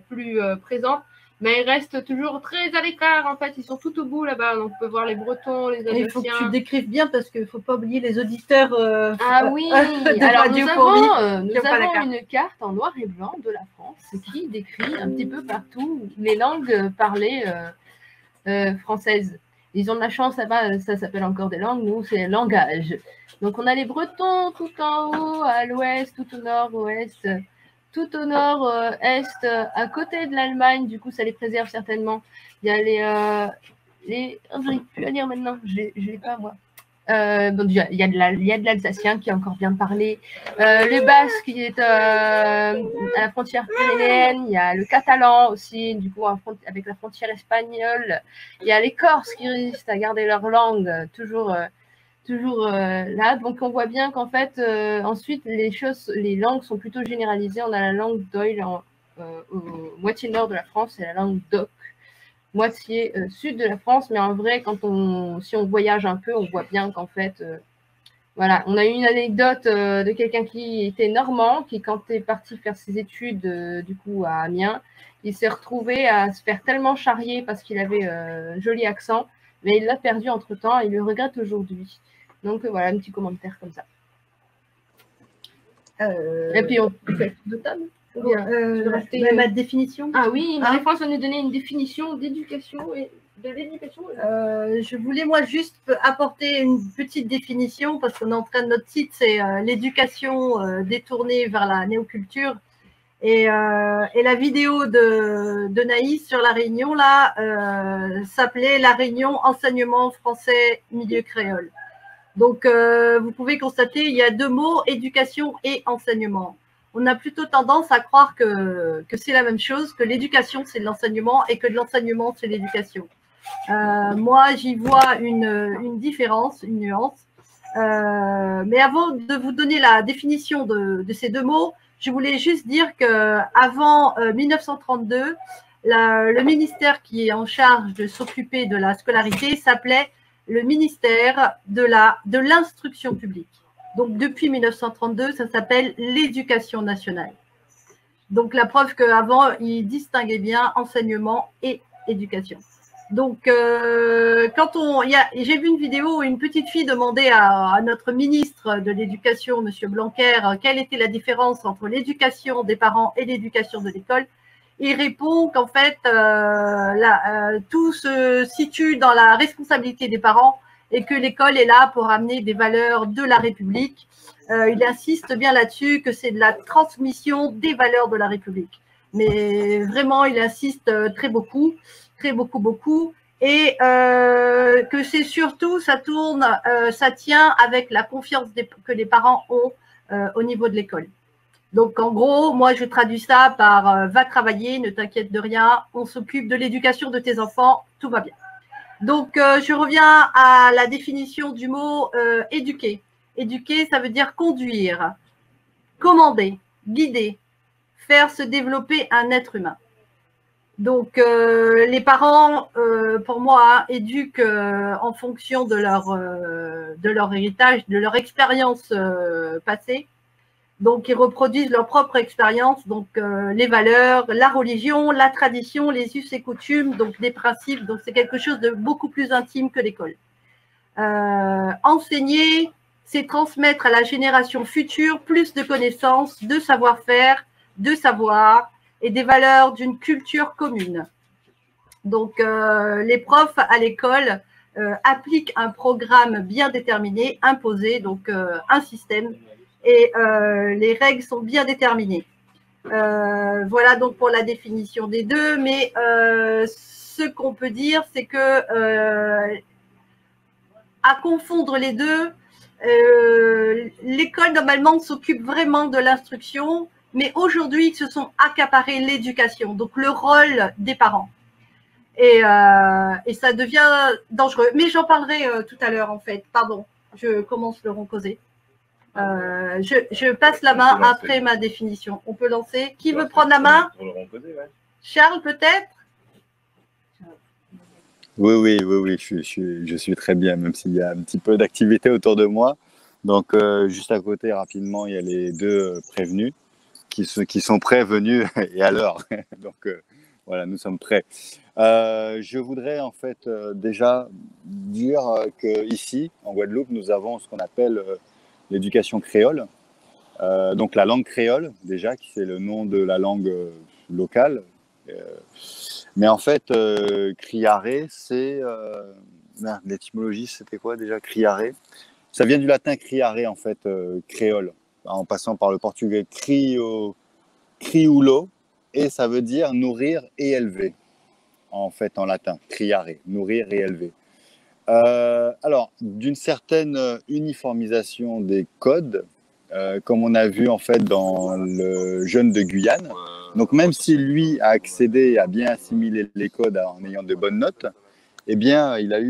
plus présente, mais ils restent toujours très à l'écart. En fait, ils sont tout au bout là-bas. Donc, on peut voir les Bretons, les Alsaciens. Il faut que tu décrives bien parce qu'il ne faut pas oublier les auditeurs. Ah oui, alors nous avons une carte en noir et blanc de la France qui décrit un petit peu partout les langues parlées françaises. Ils ont de la chance là-bas, ça s'appelle encore des langues, nous c'est langage. Donc on a les Bretons tout en haut, à l'ouest, tout au nord, ouest, tout au nord, est, à côté de l'Allemagne, du coup ça les préserve certainement. Il y a les je n'arrive plus à lire maintenant, je l'ai pas moi. Donc il y a de l'alsacien qui est encore bien parlé, le basque qui est à la frontière pyrénéenne, il y a le catalan aussi, du coup avec la frontière espagnole, il y a les corses qui résistent à garder leur langue toujours là. Donc on voit bien qu'en fait ensuite les langues sont plutôt généralisées. On a la langue d'Oïl au moitié nord de la France et la langue d'Oc moitié sud de la France, mais en vrai, si on voyage un peu, on voit bien qu'en fait, voilà, on a eu une anecdote de quelqu'un qui était normand, qui quand est parti faire ses études du coup à Amiens, il s'est retrouvé à se faire tellement charrier parce qu'il avait un joli accent, mais il l'a perdu entre-temps et il le regrette aujourd'hui. Donc voilà, un petit commentaire comme ça. Et puis on fait de table. Ma définition. Ah oui, Marie-France va nous donner une définition d'éducation et de l'éducation. Je voulais moi juste apporter une petite définition parce qu'on est en train de notre site, c'est l'éducation détournée vers la néoculture. Et la vidéo de Naïs sur la Réunion là s'appelait La Réunion enseignement français milieu créole. Donc vous pouvez constater il y a deux mots, éducation et enseignement. On a plutôt tendance à croire que c'est la même chose, que l'éducation, c'est de l'enseignement et que de l'enseignement, c'est l'éducation. Moi, j'y vois une différence, une nuance. Mais avant de vous donner la définition de ces deux mots, je voulais juste dire qu'avant 1932, le ministère qui est en charge de s'occuper de la scolarité s'appelait le ministère de l'instruction publique. Donc, depuis 1932, ça s'appelle l'éducation nationale. Donc, la preuve qu'avant, il distinguait bien enseignement et éducation. Donc, j'ai vu une vidéo où une petite fille demandait à notre ministre de l'Éducation, M. Blanquer, quelle était la différence entre l'éducation des parents et l'éducation de l'école. Il répond qu'en fait, tout se situe dans la responsabilité des parents et que l'école est là pour amener des valeurs de la République. Il insiste bien là-dessus que c'est de la transmission des valeurs de la République. Mais vraiment, il insiste très beaucoup, et que c'est surtout, ça tient avec la confiance que les parents ont au niveau de l'école. Donc, en gros, moi, je traduis ça par va travailler, ne t'inquiète de rien, on s'occupe de l'éducation de tes enfants, tout va bien. Donc, je reviens à la définition du mot éduquer. Éduquer, ça veut dire conduire, commander, guider, faire se développer un être humain. Donc, les parents, pour moi, éduquent en fonction de leur héritage, de leur expérience passée. Donc, ils reproduisent leur propre expérience, donc les valeurs, la religion, la tradition, les us et coutumes, donc des principes. Donc, c'est quelque chose de beaucoup plus intime que l'école. Enseigner, c'est transmettre à la génération future plus de connaissances, de savoir-faire, de savoir et des valeurs d'une culture commune. Donc, les profs à l'école appliquent un programme bien déterminé, imposé, donc un système, et les règles sont bien déterminées. Voilà donc pour la définition des deux, mais ce qu'on peut dire, c'est que à confondre les deux, l'école normalement s'occupe vraiment de l'instruction, mais aujourd'hui, ils se sont accaparés l'éducation, donc le rôle des parents. Et ça devient dangereux. Mais j'en parlerai tout à l'heure, en fait. Pardon, je commence le rond-causé. Je passe la main après ma définition. On peut lancer. Qui veut prendre la main? Charles, peut-être? Oui, je suis très bien, même s'il y a un petit peu d'activité autour de moi. Donc, juste à côté, rapidement, il y a les deux prévenus qui sont prévenus et à l'heure. Donc, voilà, nous sommes prêts. Je voudrais en fait déjà dire qu'ici, en Guadeloupe, nous avons ce qu'on appelle l'éducation créole. Donc, la langue créole, déjà, qui c'est le nom de la langue locale. Mais en fait, criare, c'est... l'étymologie, c'était quoi déjà, criare? Ça vient du latin criare, en fait, créole, en passant par le portugais crioulo, et ça veut dire nourrir et élever, en fait, en latin, criare, nourrir et élever. Alors, d'une certaine uniformisation des codes, comme on a vu en fait dans le jeune de Guyane. Donc même si lui a accédé et a bien assimilé les codes en ayant de bonnes notes, eh bien il a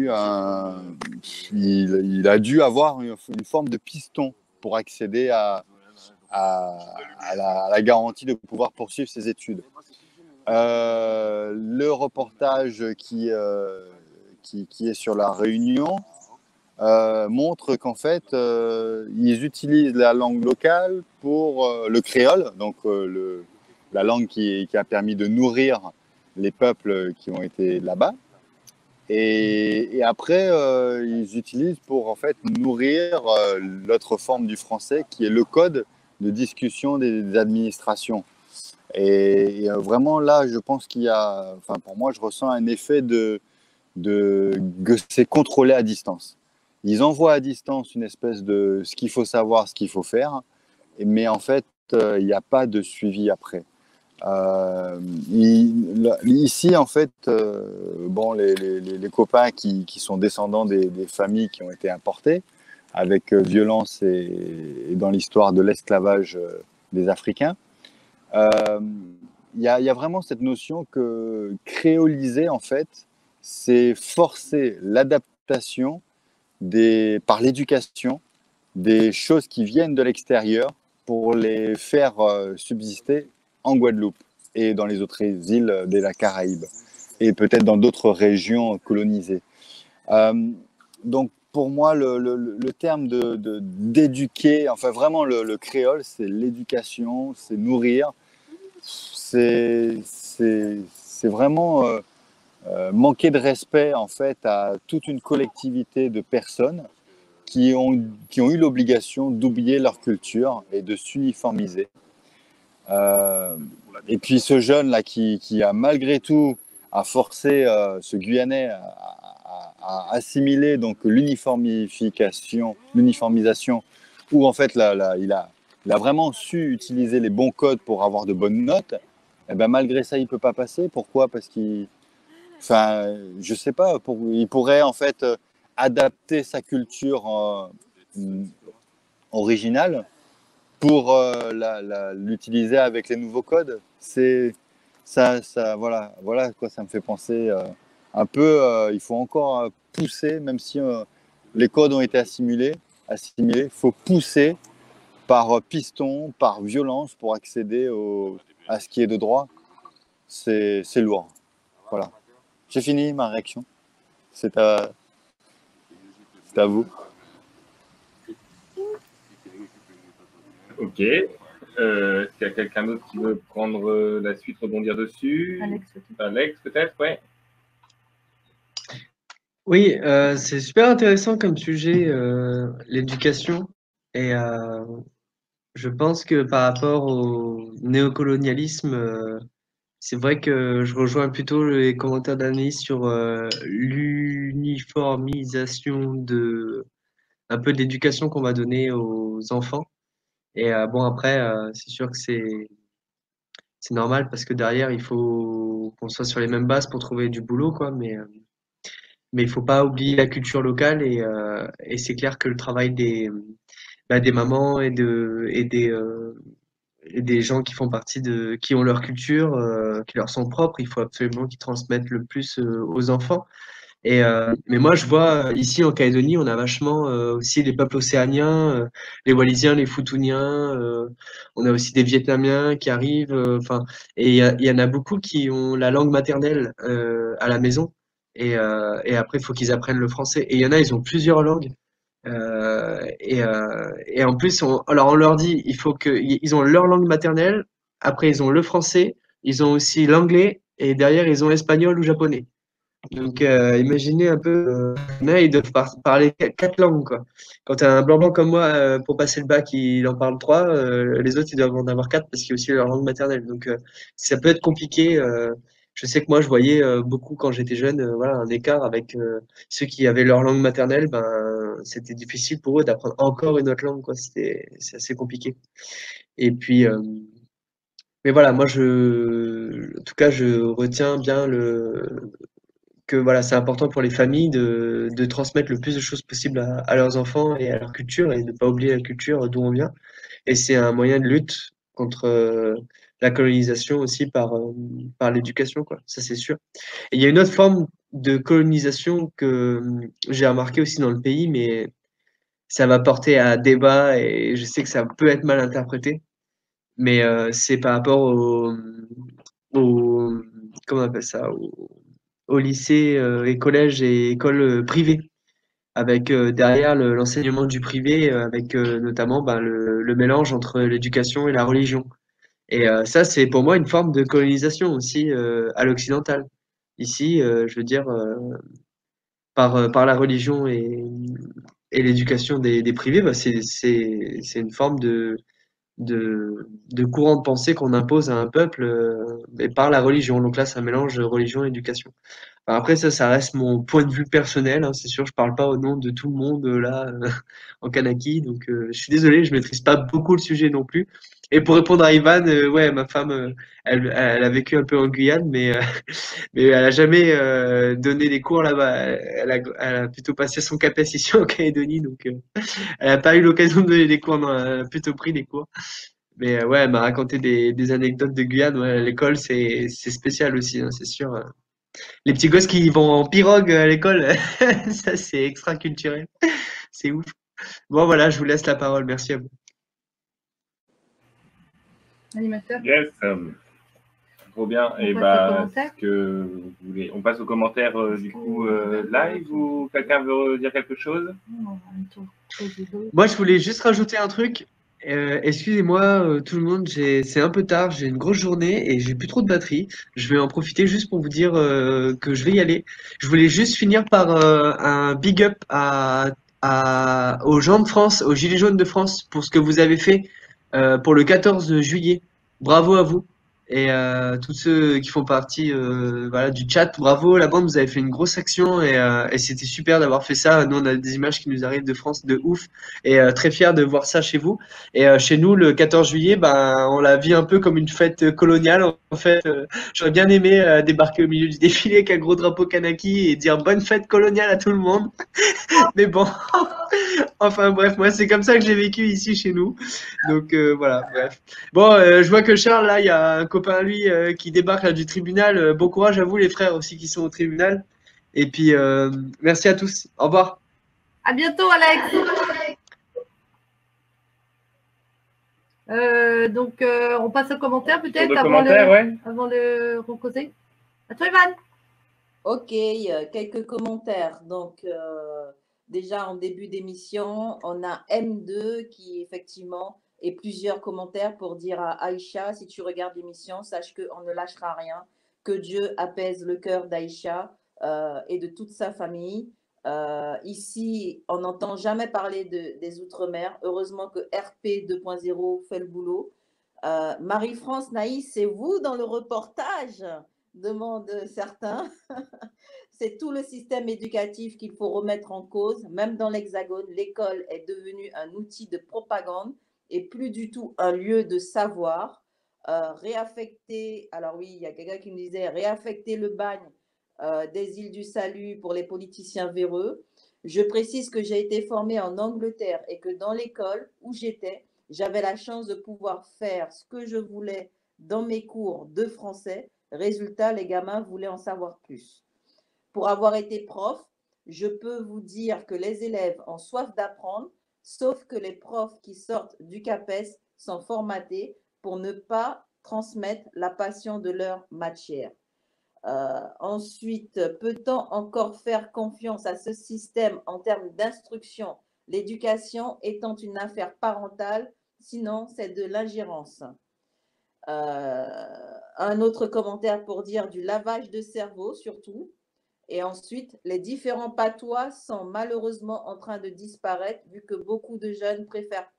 dû avoir une forme de piston pour accéder à la garantie de pouvoir poursuivre ses études. Le reportage qui est sur la Réunion montre qu'en fait, ils utilisent la langue locale pour le créole, donc la langue qui a permis de nourrir les peuples qui ont été là-bas. Et après, ils utilisent pour en fait nourrir l'autre forme du français qui est le code de discussion des administrations. Et vraiment là, je pense qu'il y a, enfin pour moi, je ressens un effet que c'est contrôlé à distance. Ils envoient à distance une espèce de ce qu'il faut savoir, ce qu'il faut faire, mais en fait, il n'y a pas de suivi après. Ici, en fait, bon, les copains qui sont descendants des familles qui ont été importées avec violence et dans l'histoire de l'esclavage des Africains, il y a vraiment cette notion que créoliser, en fait, c'est forcer l'adaptation par l'éducation des choses qui viennent de l'extérieur pour les faire subsister en Guadeloupe et dans les autres îles de la Caraïbe et peut-être dans d'autres régions colonisées. Donc pour moi, le terme d'éduquer, enfin vraiment le créole, c'est l'éducation, c'est nourrir, c'est vraiment manquer de respect en fait à toute une collectivité de personnes qui ont eu l'obligation d'oublier leur culture et de s'uniformiser. Et puis ce jeune là qui a malgré tout a forcé ce Guyanais à assimiler donc l'uniformisation, où en fait il a vraiment su utiliser les bons codes pour avoir de bonnes notes. Et ben malgré ça il peut pas passer. Pourquoi? Parce qu'il Enfin, je sais pas, il pourrait en fait adapter sa culture originale pour l'utiliser avec les nouveaux codes. C'est ça, voilà quoi ça me fait penser un peu. Il faut encore pousser, même si les codes ont été assimilés. Il faut pousser par piston, par violence pour accéder à ce qui est de droit. C'est lourd. Voilà. J'ai fini ma réaction. C'est à vous. Ok. Est-ce qu'il y a quelqu'un d'autre qui veut prendre la suite, rebondir dessus? Alex, peut-être, ouais. Oui, c'est super intéressant comme sujet, l'éducation. Et je pense que par rapport au néocolonialisme, c'est vrai que je rejoins plutôt les commentaires d'Anaïs sur l'uniformisation un peu de l'éducation qu'on va donner aux enfants. Et bon, après, c'est sûr que c'est normal parce que derrière, il faut qu'on soit sur les mêmes bases pour trouver du boulot, quoi. Mais il faut pas oublier la culture locale et c'est clair que le travail des mamans et des gens qui font partie qui ont leur culture, qui leur sont propres, il faut absolument qu'ils transmettent le plus aux enfants. Mais moi, je vois ici en Calédonie, on a vachement aussi les peuples océaniens, les Wallisiens, les Futuniens. On a aussi des Vietnamiens qui arrivent. Enfin, et il y en a beaucoup qui ont la langue maternelle à la maison. Et après, il faut qu'ils apprennent le français. Et il y en a, ils ont plusieurs langues. Et en plus, alors on leur dit, il faut ils ont leur langue maternelle. Après, ils ont le français. Ils ont aussi l'anglais. Et derrière, ils ont espagnol ou japonais. Donc, imaginez un peu, mais ils doivent parler quatre langues, quoi. Quand tu as un blanc-blanc comme moi, pour passer le bac, il en parle trois, les autres, ils doivent en avoir quatre parce qu'il y a aussi leur langue maternelle. Donc, ça peut être compliqué. Je sais que moi, je voyais beaucoup quand j'étais jeune, voilà, un écart avec ceux qui avaient leur langue maternelle, ben, c'était difficile pour eux d'apprendre encore une autre langue, quoi. C'est assez compliqué. Et puis, mais voilà, moi, en tout cas, je retiens bien que voilà, c'est important pour les familles de transmettre le plus de choses possible à leurs enfants et à leur culture et de ne pas oublier la culture d'où on vient. Et c'est un moyen de lutte contre la colonisation aussi par l'éducation, quoi. Ça, c'est sûr. Et il y a une autre forme de colonisation que j'ai remarqué aussi dans le pays, mais ça va porter à débat et je sais que ça peut être mal interprété. Mais c'est par rapport au comment on appelle ça, au lycée et collège et écoles privées, avec derrière l'enseignement du privé, avec notamment ben, le mélange entre l'éducation et la religion. Et ça, c'est pour moi une forme de colonisation aussi à l'occidental. Ici, je veux dire, par la religion et l'éducation des privés, bah, c'est une forme de courant de pensée qu'on impose à un peuple et par la religion. Donc là, ça mélange religion et éducation. Enfin, après, ça reste mon point de vue personnel, hein, c'est sûr, je parle pas au nom de tout le monde là en Kanaki, donc je suis désolé, je maîtrise pas beaucoup le sujet non plus. Et pour répondre à Ivan, ouais, ma femme, elle a vécu un peu en Guyane, mais mais elle a jamais donné des cours là-bas. Elle a plutôt passé son CAPES ici en Calédonie, donc elle a pas eu l'occasion de donner des cours, non, elle a plutôt pris des cours. Mais ouais, elle m'a raconté des anecdotes de Guyane. Ouais, l'école, c'est spécial aussi, hein, c'est sûr. Les petits gosses qui vont en pirogue à l'école, ça c'est extra-culturel. C'est ouf. Bon voilà, je vous laisse la parole. Merci à vous. Animateur. Yes, trop bien. Et bah, que vous voulez, on passe aux commentaires du coup live ou quelqu'un veut dire quelque chose? Moi, je voulais juste rajouter un truc. Excusez-moi, tout le monde, c'est un peu tard, j'ai une grosse journée et j'ai plus trop de batterie. Je vais en profiter juste pour vous dire que je vais y aller. Je voulais juste finir par un big up aux gens de France, aux Gilets jaunes de France, pour ce que vous avez fait pour le 14 juillet. Bravo à vous. Et tous ceux qui font partie voilà, du chat, bravo, la bande, vous avez fait une grosse action et c'était super d'avoir fait ça. Nous, on a des images qui nous arrivent de France de ouf et très fiers de voir ça chez vous. Et chez nous, le 14 juillet, ben, on la vit un peu comme une fête coloniale. En fait, j'aurais bien aimé débarquer au milieu du défilé avec un gros drapeau Kanaki et dire bonne fête coloniale à tout le monde. Mais bon, enfin bref, moi c'est comme ça que j'ai vécu ici chez nous. Donc voilà, bref. Bon, je vois que Charles, là, il y a un copain à lui qui débarque là, du tribunal. Bon courage à vous les frères aussi qui sont au tribunal. Et puis, merci à tous. Au revoir. À bientôt, Alex. Donc, on passe aux commentaires peut-être avant de recauser. À toi, Ivan. Ok, quelques commentaires. Donc, déjà en début d'émission, on a M2 qui effectivement et plusieurs commentaires pour dire à Aïcha, si tu regardes l'émission, sache qu'on ne lâchera rien, que Dieu apaise le cœur d'Aïcha. et de toute sa famille. Ici, on n'entend jamais parler des Outre-mer. Heureusement que RP 2.0 fait le boulot. Marie-France Naïs, c'est vous dans le reportage, demandent certains. C'est tout le système éducatif qu'il faut remettre en cause. Même dans l'Hexagone, l'école est devenue un outil de propagande et plus du tout un lieu de savoir. Réaffecter, alors oui, il y a quelqu'un qui me disait, réaffecter le bagne des îles du Salut pour les politiciens véreux. Je précise que j'ai été formée en Angleterre et que dans l'école où j'étais, j'avais la chance de pouvoir faire ce que je voulais dans mes cours de français. Résultat, les gamins voulaient en savoir plus. Pour avoir été prof, je peux vous dire que les élèves ont soif d'apprendre, sauf que les profs qui sortent du CAPES sont formatés pour ne pas transmettre la passion de leur matière. Ensuite, peut-on encore faire confiance à ce système en termes d'instruction, l'éducation étant une affaire parentale, sinon c'est de l'ingérence. Un autre commentaire pour dire du lavage de cerveau surtout. Et ensuite, les différents patois sont malheureusement en train de disparaître vu que beaucoup de jeunes préfèrent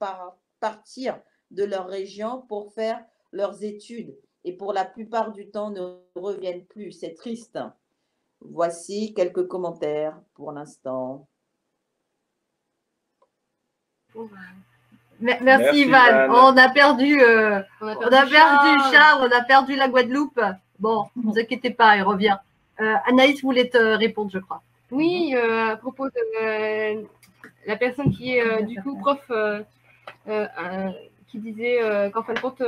partir de leur région pour faire leurs études et pour la plupart du temps ne reviennent plus. C'est triste. Voici quelques commentaires pour l'instant. Merci Ivan. On a perdu Charles, on a perdu la Guadeloupe. Bon, ne vous inquiétez pas, il revient. Anaïs voulait te répondre, je crois. Oui, à propos de la personne qui est du coup prof, qui disait qu'en fin de compte,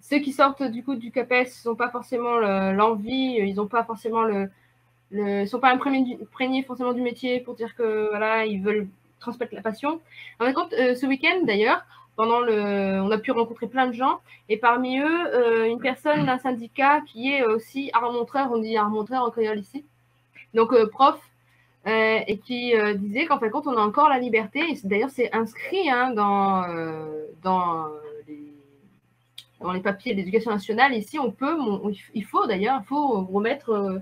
ceux qui sortent du coup du CAPES n'ont pas forcément l'envie, ils n'ont pas forcément sont pas imprégnés forcément du métier pour dire que voilà, ils veulent transmettre la passion. En fin de compte, ce week-end d'ailleurs, on a pu rencontrer plein de gens et parmi eux, une personne d'un syndicat qui est aussi armontreur, on dit armontreur en créole ici, donc prof, et qui disait qu'en fin de compte, on a encore la liberté, et d'ailleurs c'est inscrit hein, dans les papiers de l'éducation nationale, ici il faut remettre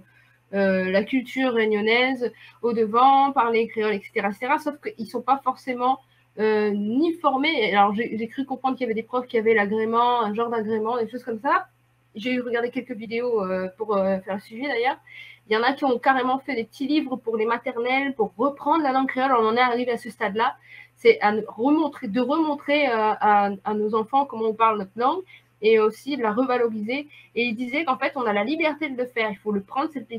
la culture réunionnaise au devant, parler créole, etc. Sauf qu'ils ne sont pas forcément ni formés. Alors, j'ai cru comprendre qu'il y avait des profs qui avaient l'agrément, un genre d'agrément, des choses comme ça. J'ai regardé quelques vidéos pour faire le sujet d'ailleurs. Il y en a qui ont carrément fait des petits livres pour les maternelles, pour reprendre la langue créole. On en est arrivé à ce stade-là. C'est de remontrer à nos enfants comment on parle notre langue et aussi de la revaloriser. Et il disait qu'en fait, on a la liberté de le faire. Il faut prendre cette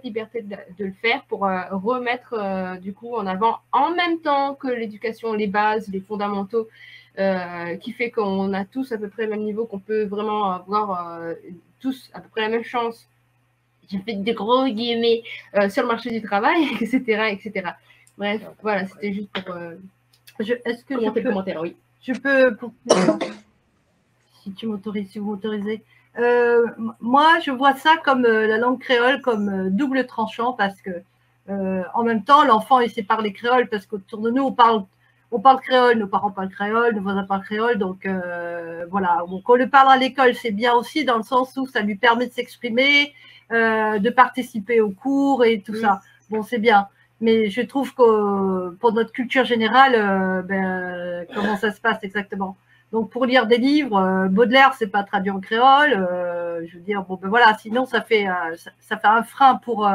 liberté de le faire pour remettre du coup en avant, en même temps que l'éducation, les bases, les fondamentaux, qui fait qu'on a tous à peu près le même niveau, qu'on peut vraiment avoir tous à peu près la même chance. J'ai fait des gros guillemets sur le marché du travail, etc. etc. Bref, voilà, c'était juste pour est-ce que commenter le commentaire, oui. Je peux, si vous m'autorisez. Moi, je vois ça comme la langue créole comme double tranchant parce que en même temps, l'enfant, il sait parler créole parce qu'autour de nous, on parle créole, nos parents parlent créole, nos voisins parlent créole, donc voilà. Donc, on le parle à l'école, c'est bien aussi dans le sens où ça lui permet de s'exprimer, de participer aux cours et tout ça. Bon, c'est bien. Mais je trouve que pour notre culture générale, comment ça se passe exactement? Donc, pour lire des livres, Baudelaire, c'est pas traduit en créole. Je veux dire, bon, ben voilà, sinon ça fait un frein pour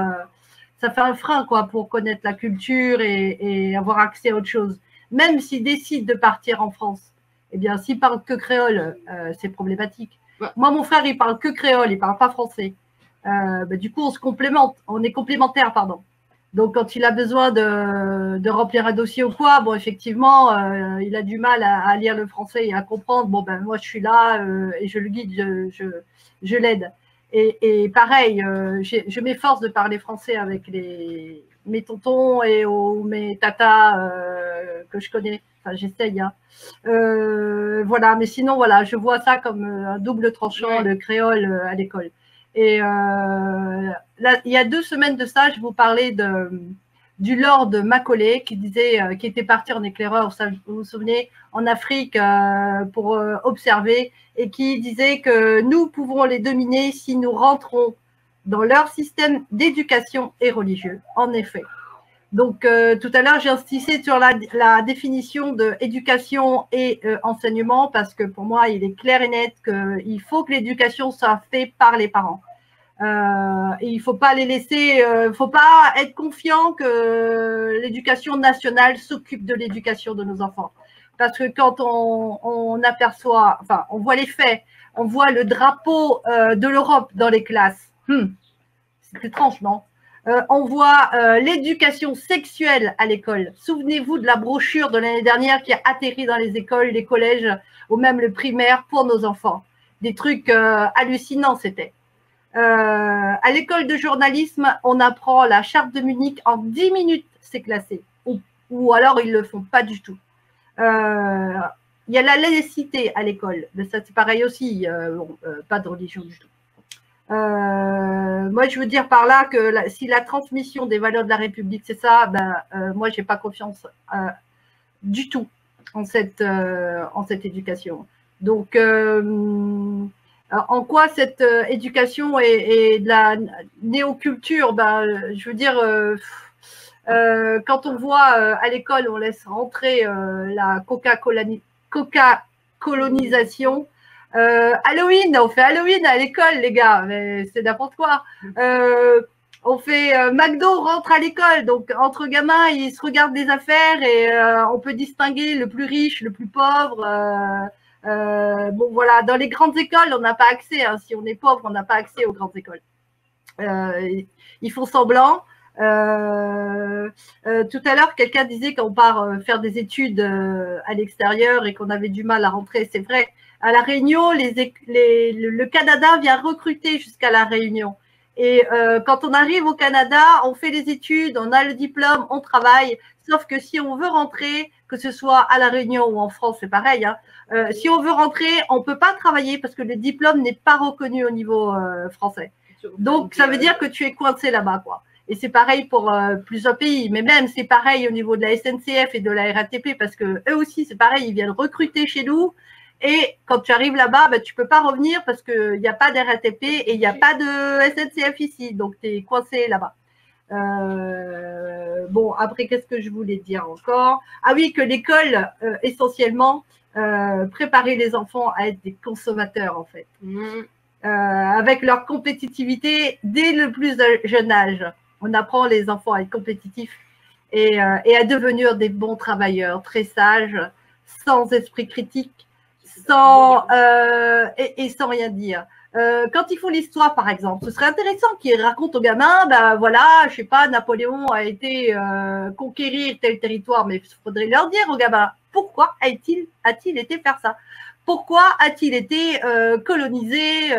connaître la culture et avoir accès à autre chose. Même s'ils décident de partir en France, eh bien, s'ils parlent que créole, c'est problématique. Moi, mon frère, il parle que créole, il parle pas français. Du coup, on est complémentaires, pardon. Donc, quand il a besoin de remplir un dossier ou quoi, bon, effectivement, il a du mal à lire le français et à comprendre. Bon, ben, moi, je suis là et je le guide, je l'aide. Et pareil, je m'efforce de parler français avec mes tontons et mes tatas que je connais. Enfin, j'essaye. Hein. Voilà, mais sinon, voilà, je vois ça comme un double tranchant, le créole à l'école. Et là, il y a 2 semaines de ça, je vous parlais du Lord Macaulay qui était parti en éclaireur, vous vous souvenez, en Afrique pour observer et qui disait que nous pouvons les dominer si nous rentrons dans leur système d'éducation et religieux, en effet. Donc, tout à l'heure, j'ai insisté sur la définition de éducation et enseignement parce que pour moi, il est clair et net qu'il faut que l'éducation soit faite par les parents. Et il ne faut pas les laisser, faut pas être confiant que l'éducation nationale s'occupe de l'éducation de nos enfants. Parce que quand on aperçoit, enfin, on voit les faits, on voit le drapeau de l'Europe dans les classes. C'est étrange, non? On voit l'éducation sexuelle à l'école. Souvenez-vous de la brochure de l'année dernière qui a atterri dans les écoles, les collèges ou même le primaire pour nos enfants. Des trucs hallucinants, c'était. À l'école de journalisme, on apprend la charte de Munich en 10 minutes, c'est classé. Ou alors, ils ne le font pas du tout. Il y a la laïcité à l'école, mais ça c'est pareil aussi, pas de religion du tout. Moi, je veux dire par là que si la transmission des valeurs de la République, c'est ça, moi, je n'ai pas confiance du tout en cette éducation. Donc, en quoi cette éducation est de la néoculture? Je veux dire, quand on voit à l'école, on laisse rentrer la coca-colonisation. Halloween, on fait Halloween à l'école, les gars, mais c'est n'importe quoi. On fait McDo rentre à l'école, donc entre gamins, ils se regardent des affaires et on peut distinguer le plus riche, le plus pauvre. Bon, voilà, dans les grandes écoles, on n'a pas accès. Hein. Si on est pauvre, on n'a pas accès aux grandes écoles. Ils font semblant. Tout à l'heure, quelqu'un disait qu'on part faire des études à l'extérieur et qu'on avait du mal à rentrer. C'est vrai. À La Réunion, le Canada vient recruter jusqu'à La Réunion. Et quand on arrive au Canada, on fait les études, on a le diplôme, on travaille. Sauf que si on veut rentrer, que ce soit à La Réunion ou en France, c'est pareil. Hein, si on veut rentrer, on ne peut pas travailler parce que le diplôme n'est pas reconnu au niveau français. Donc, ça veut dire que tu es coincé là-bas, quoi. Et c'est pareil pour plusieurs pays. Mais même, c'est pareil au niveau de la SNCF et de la RATP parce que eux aussi, c'est pareil, ils viennent recruter chez nous. Et quand tu arrives là-bas, tu ne peux pas revenir parce qu'il n'y a pas de RATP et il n'y a pas de SNCF ici. Donc, tu es coincé là-bas. Bon, après, qu'est-ce que je voulais dire encore? Ah oui, que l'école, essentiellement, préparer les enfants à être des consommateurs, en fait. Avec leur compétitivité dès le plus jeune âge. On apprend les enfants à être compétitifs et à devenir des bons travailleurs, très sages, sans esprit critique, sans rien dire. Quand ils font l'histoire, par exemple, ce serait intéressant qu'ils racontent aux gamins, voilà, je sais pas, Napoléon a été conquérir tel territoire, mais il faudrait leur dire aux gamins, pourquoi a-t-il été faire ça? Pourquoi a-t-il été coloniser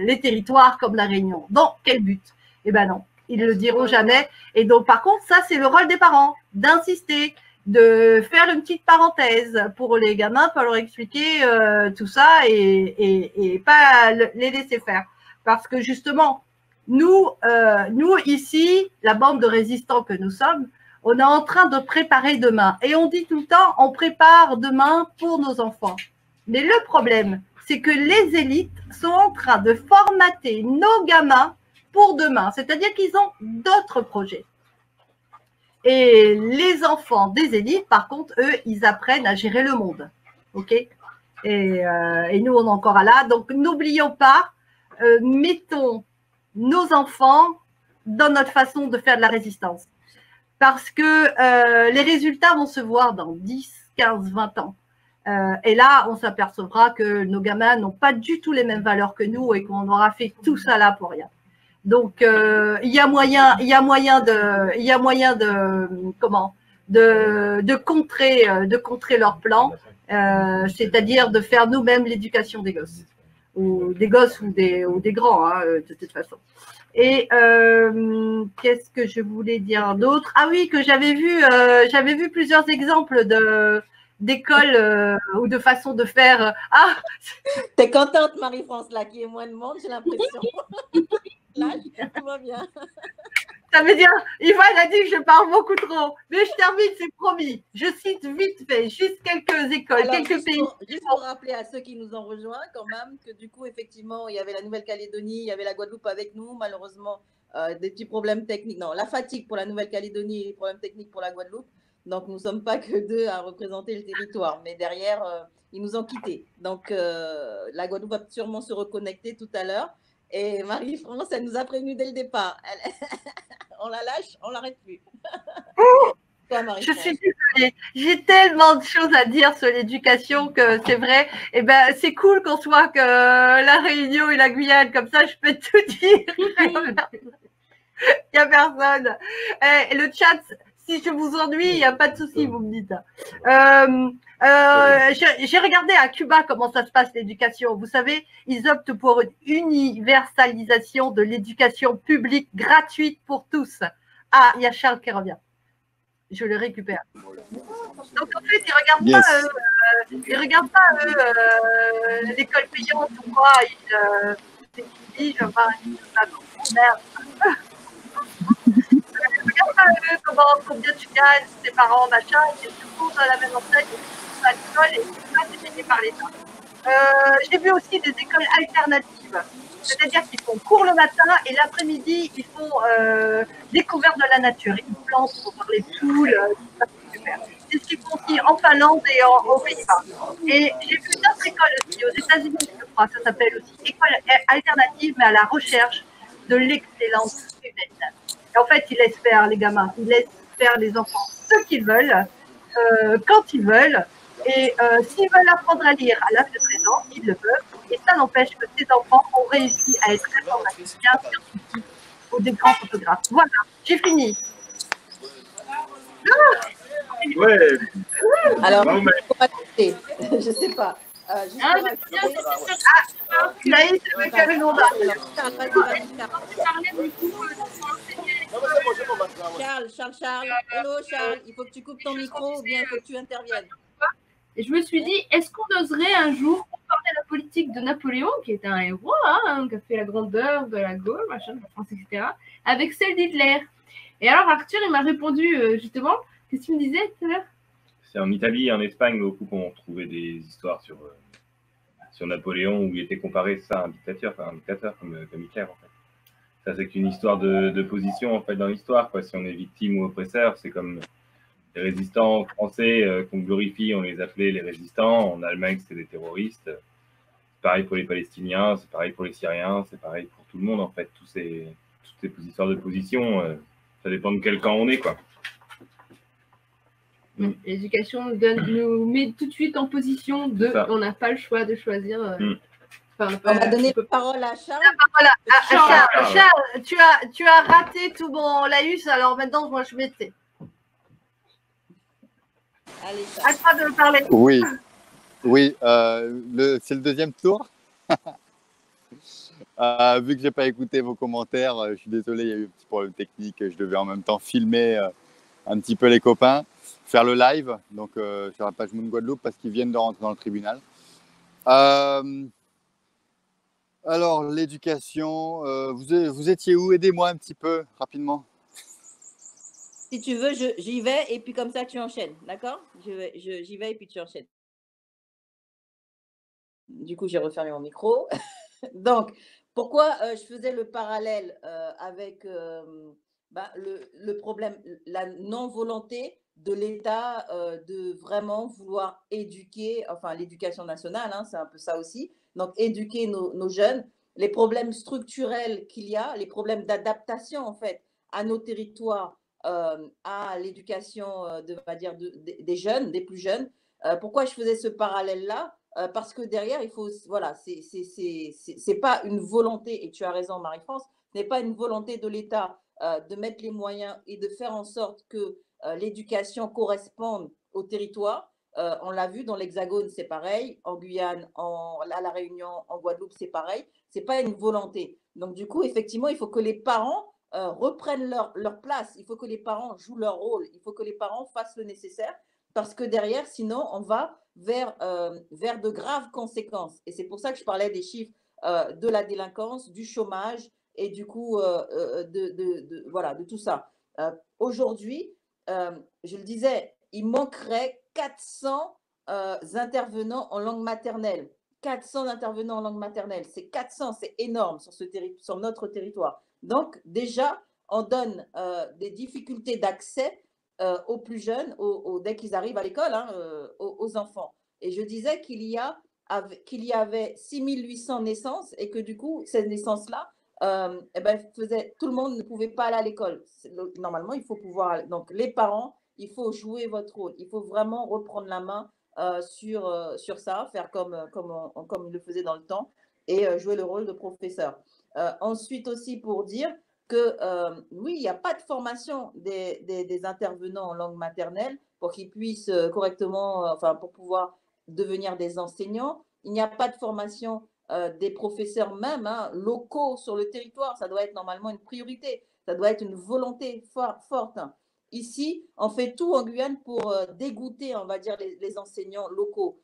les territoires comme la Réunion? Dans quel but? Eh ben non, ils ne le diront jamais. Et donc, par contre, ça, c'est le rôle des parents, d'insister, de faire une petite parenthèse pour les gamins, pour leur expliquer tout ça et pas les laisser faire. Parce que justement, nous ici, la bande de résistants que nous sommes, on est en train de préparer demain. Et on dit tout le temps, on prépare demain pour nos enfants. Mais le problème, c'est que les élites sont en train de formater nos gamins pour demain. C'est-à-dire qu'ils ont d'autres projets. Et les enfants des élites, par contre, eux, ils apprennent à gérer le monde. OK? Et nous, on est encore là. Donc, n'oublions pas, mettons nos enfants dans notre façon de faire de la résistance. Parce que les résultats vont se voir dans 10, 15, 20 ans. Et là, on s'apercevra que nos gamins n'ont pas du tout les mêmes valeurs que nous et qu'on aura fait tout ça là pour rien. Donc, il y a moyen de contrer leur plan, c'est-à-dire de faire nous-mêmes l'éducation des gosses, ou des gosses ou des grands, hein, de toute façon. Et qu'est-ce que je voulais dire d'autre? Ah oui, que j'avais vu plusieurs exemples d'écoles ou de façons de faire. Ah, t'es contente, Marie-France, là, qu'il y ait moins de monde, j'ai l'impression. Là, tout va bien. Ça veut dire, Yvan a dit que je parle beaucoup trop. Mais je termine, c'est promis. Je cite vite fait, juste quelques écoles, Alors, quelques pays. Juste pour rappeler à ceux qui nous ont rejoints quand même que du coup, effectivement, il y avait la Nouvelle-Calédonie, il y avait la Guadeloupe avec nous. Malheureusement, des petits problèmes techniques. Non, la fatigue pour la Nouvelle-Calédonie et les problèmes techniques pour la Guadeloupe. Donc, nous ne sommes pas que deux à représenter le territoire. Mais derrière, ils nous ont quittés. Donc, la Guadeloupe va sûrement se reconnecter tout à l'heure. Et Marie-France, elle nous a prévenu dès le départ. On la lâche, on l'arrête plus. Je suis désolée. J'ai tellement de choses à dire sur l'éducation que c'est vrai. Et ben, c'est cool qu'on soit que la Réunion et la Guyane. Comme ça, je peux tout dire. Il n'y a personne. Et le chat, si je vous ennuie, il n'y a pas de souci, vous me dites. J'ai regardé à Cuba comment ça se passe l'éducation. Vous savez, ils optent pour une universalisation de l'éducation publique gratuite pour tous. Ah, il y a Charles qui revient. Je le récupère. Donc en fait, ils ne regardent pas l'école payante ou quoi. Ils disent, merde. Regarde pas combien tu gagnes, tes parents, machin, ils se trouvent dans la même enseigne, ils sont à l'école et tout ça, c'est payé par l'État. J'ai vu aussi des écoles alternatives, c'est-à-dire qu'ils font cours le matin et l'après-midi, ils font découverte de la nature. Ils plantent pour voir les poules, ça c'est super. C'est ce qu'ils font aussi en Finlande et aux Pays-Bas. Et j'ai vu d'autres écoles aussi, aux États-Unis, je crois, ça s'appelle aussi école alternative, mais à la recherche de l'excellence humaine. Et en fait, ils laissent faire les gamins, ils laissent faire les enfants ce qu'ils veulent, quand ils veulent. Et s'ils veulent apprendre à lire à l'âge de 13 ans, ils le peuvent. Et ça n'empêche que ces enfants ont réussi à être informaticiens, scientifiques ou des grands photographes. Voilà, j'ai fini. Ouais. Alors, non, mais... je ne sais pas. Naïs, c'est le nom Charles, hello Charles, il faut que tu coupes ton micro ou bien il faut que tu interviennes. Et je me suis dit, est-ce qu'on oserait un jour comparer la politique de Napoléon, qui est un héros, hein, qui a fait la grandeur de la Gaule, machin, de la France, etc., avec celle d'Hitler? Et alors Arthur, il m'a répondu justement, qu'est-ce que tu me disais tout à l'heure? C'est en Italie et en Espagne beaucoup qu'on trouvait des histoires sur Napoléon où il était comparé à un dictateur comme Hitler en fait. Ça c'est qu'une histoire de position en fait dans l'histoire. Si on est victime ou oppresseur, c'est comme les résistants français qu'on glorifie, on les appelait les résistants. En Allemagne, c'était des terroristes. C'est pareil pour les Palestiniens, c'est pareil pour les Syriens, c'est pareil pour tout le monde en fait. Toutes ces histoires de position, ça dépend de quel camp on est quoi. L'éducation nous met tout de suite en position de, on n'a pas le choix de choisir. Enfin, on va donner la parole à Charles. Charles, tu as raté tout mon laïus, alors maintenant moi je m'étais. Allez, à toi de me parler. Oui, c'est le deuxième tour. Vu que j'ai pas écouté vos commentaires, je suis désolé, il y a eu un petit problème technique. Je devais en même temps filmer un petit peu les copains, faire le live donc sur la page Moon Guadeloupe parce qu'ils viennent de rentrer dans le tribunal. Alors l'éducation, vous étiez où? Aidez-moi un petit peu rapidement. Si tu veux, j'y vais et puis comme ça tu enchaînes, d'accord? J'y vais et puis tu enchaînes. Du coup, j'ai refermé mon micro. Donc, pourquoi je faisais le parallèle avec le problème, la non-volonté de l'État de vraiment vouloir éduquer, enfin l'éducation nationale, hein, c'est un peu ça aussi, donc éduquer nos jeunes, les problèmes structurels qu'il y a, les problèmes d'adaptation en fait à nos territoires, à l'éducation des jeunes, des plus jeunes. Pourquoi je faisais ce parallèle-là? Parce que derrière, il faut, voilà, c'est pas une volonté, et tu as raison Marie-France, ce n'est pas une volonté de l'État de mettre les moyens et de faire en sorte que l'éducation corresponde au territoire. On l'a vu dans l'Hexagone, c'est pareil, en Guyane, à La Réunion, en Guadeloupe, c'est pareil, c'est pas une volonté. Donc du coup, effectivement, il faut que les parents reprennent leur place, il faut que les parents jouent leur rôle, il faut que les parents fassent le nécessaire, parce que derrière, sinon, on va vers de graves conséquences. Et c'est pour ça que je parlais des chiffres de la délinquance, du chômage et du coup, voilà, de tout ça. Aujourd'hui, je le disais, il manquerait 400 intervenants en langue maternelle. 400 intervenants en langue maternelle, c'est 400, c'est énorme sur notre territoire. Donc, déjà, on donne des difficultés d'accès aux plus jeunes, dès qu'ils arrivent à l'école, hein, aux enfants. Et je disais qu'il y avait 6800 naissances et que du coup, ces naissances-là, tout le monde ne pouvait pas aller à l'école. Normalement, il faut pouvoir. Donc, les parents, il faut jouer votre rôle. Il faut vraiment reprendre la main sur ça, faire comme il le faisait dans le temps et jouer le rôle de professeur. Ensuite aussi pour dire que oui, il n'y a pas de formation des intervenants en langue maternelle pour qu'ils puissent correctement, pour pouvoir devenir des enseignants. Il n'y a pas de formation des professeurs même, hein, locaux sur le territoire. Ça doit être normalement une priorité. Ça doit être une volonté forte. Ici, on fait tout en Guyane pour dégoûter, on va dire, les enseignants locaux.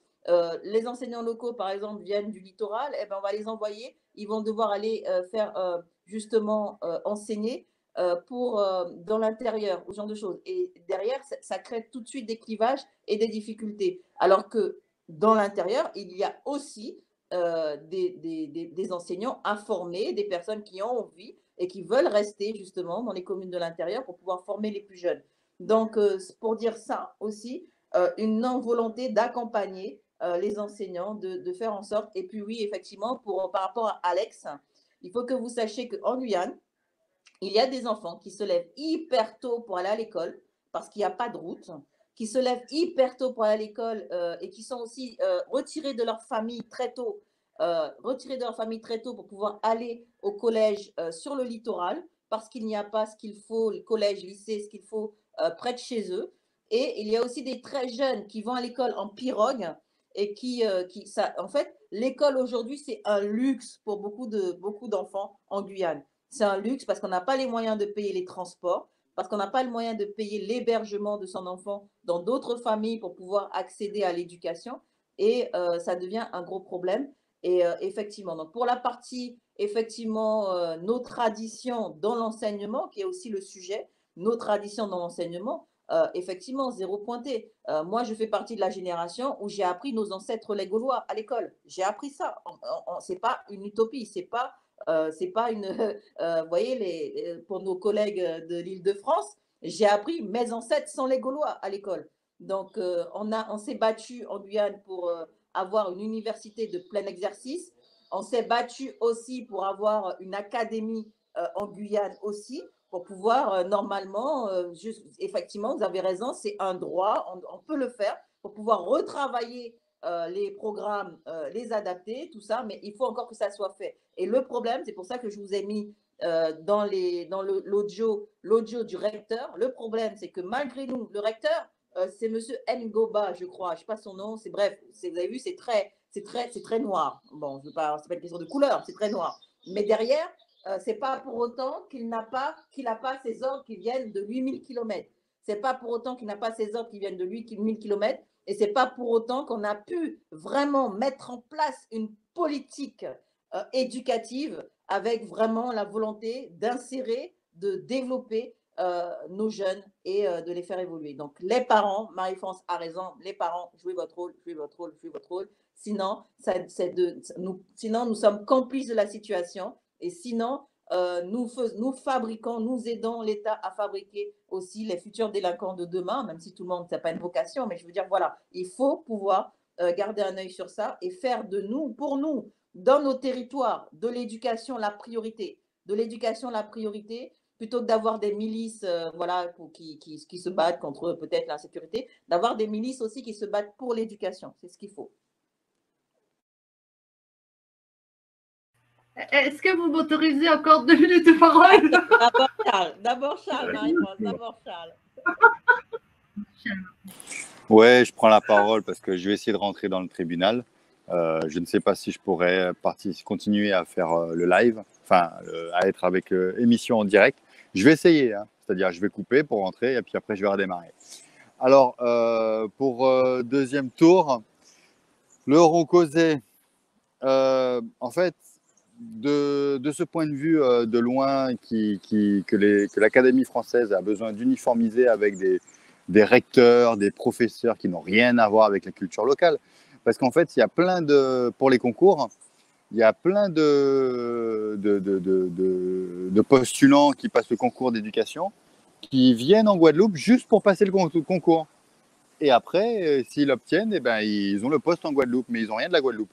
Les enseignants locaux, par exemple, viennent du littoral, eh ben, on va les envoyer. Ils vont devoir aller faire justement enseigner dans l'intérieur, ce genre de choses. Et derrière, ça crée tout de suite des clivages et des difficultés. Alors que dans l'intérieur, il y a aussi des enseignants informés, des personnes qui ont envie et qui veulent rester justement dans les communes de l'intérieur pour pouvoir former les plus jeunes. Donc, pour dire ça aussi, une non-volonté d'accompagner les enseignants, de faire en sorte. Et puis oui, effectivement, par rapport à Alex, il faut que vous sachiez qu'en Guyane, il y a des enfants qui se lèvent hyper tôt pour aller à l'école parce qu'il n'y a pas de route, qui se lèvent hyper tôt pour aller à l'école et qui sont aussi retirés de leur famille très tôt, pour pouvoir aller au collège sur le littoral parce qu'il n'y a pas ce qu'il faut, le collège, lycée, ce qu'il faut près de chez eux. Et il y a aussi des très jeunes qui vont à l'école en pirogue et en fait, l'école aujourd'hui, c'est un luxe pour beaucoup d'enfants en Guyane. C'est un luxe parce qu'on n'a pas les moyens de payer les transports, parce qu'on n'a pas le moyen de payer l'hébergement de son enfant dans d'autres familles pour pouvoir accéder à l'éducation. Et ça devient un gros problème. Et effectivement, donc pour la partie, effectivement, nos traditions dans l'enseignement, qui est aussi le sujet, nos traditions dans l'enseignement, effectivement, zéro pointé. Moi, je fais partie de la génération où j'ai appris nos ancêtres les Gaulois à l'école. J'ai appris ça. C'est pas une utopie, c'est pas une. Vous voyez, pour nos collègues de l'Île-de-France, j'ai appris mes ancêtres sont les Gaulois à l'école. Donc, on s'est battu en Guyane pour avoir une université de plein exercice. On s'est battu aussi pour avoir une académie en Guyane aussi, pour pouvoir normalement, effectivement, vous avez raison, c'est un droit, on peut le faire, pour pouvoir retravailler les programmes, les adapter, tout ça, mais il faut encore que ça soit fait. Et le problème, c'est pour ça que je vous ai mis dans l'audio du recteur, le problème, c'est que malgré nous, le recteur, c'est monsieur Ngoba, je crois, je ne sais pas son nom, c'est bref, vous avez vu, c'est très noir. Bon, c'est pas une question de couleur, c'est très noir. Mais derrière, c'est pas pour autant qu'il n'a pas ses ordres qui viennent de 8000 km. C'est pas pour autant qu'il n'a pas ses ordres qui viennent de 8000 km. Et c'est pas pour autant qu'on a pu vraiment mettre en place une politique éducative avec vraiment la volonté d'insérer, de développer nos jeunes et de les faire évoluer. Donc, les parents, Marie-France a raison, les parents, jouez votre rôle, jouez votre rôle, jouez votre rôle. Sinon, nous sommes complices de la situation. Et sinon, nous fabriquons, nous aidons l'État à fabriquer aussi les futurs délinquants de demain, même si tout le monde n'a pas une vocation. Mais je veux dire, voilà, il faut pouvoir garder un œil sur ça et faire de nous, pour nous, dans nos territoires, de l'éducation la priorité. De l'éducation la priorité, plutôt que d'avoir des milices qui se battent contre peut-être l'insécurité, d'avoir des milices aussi qui se battent pour l'éducation. C'est ce qu'il faut. Est-ce que vous m'autorisez encore 2 minutes de parole? D'abord Charles, Marie-France, d'abord Charles. Ouais, je prends la parole parce que je vais essayer de rentrer dans le tribunal. Je ne sais pas si je pourrais continuer à faire le live, à être avec émission en direct. Je vais essayer, hein, c'est-à-dire je vais couper pour rentrer et puis après je vais redémarrer. Alors, pour deuxième tour, le Roncosé, en fait, de ce point de vue de loin, que l'Académie française a besoin d'uniformiser avec des recteurs, des professeurs qui n'ont rien à voir avec la culture locale. Parce qu'en fait, il y a plein pour les concours, il y a plein de postulants qui passent le concours d'éducation, qui viennent en Guadeloupe juste pour passer le concours. Et après, s'ils l'obtiennent, eh ben, ils ont le poste en Guadeloupe, mais ils n'ont rien de la Guadeloupe.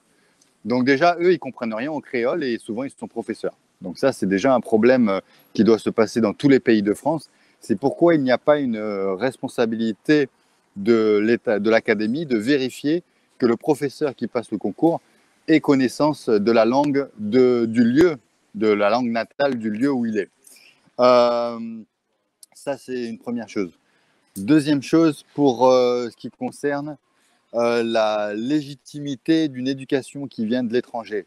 Donc déjà, eux, ils comprennent rien en créole et souvent, ils sont professeurs. Donc ça, c'est déjà un problème qui doit se passer dans tous les pays de France. C'est pourquoi il n'y a pas une responsabilité de l'État, de l'Académie, de vérifier que le professeur qui passe le concours ait connaissance de la langue du lieu, de la langue natale du lieu où il est. Ça, c'est une première chose. Deuxième chose, pour ce qui concerne la légitimité d'une éducation qui vient de l'étranger.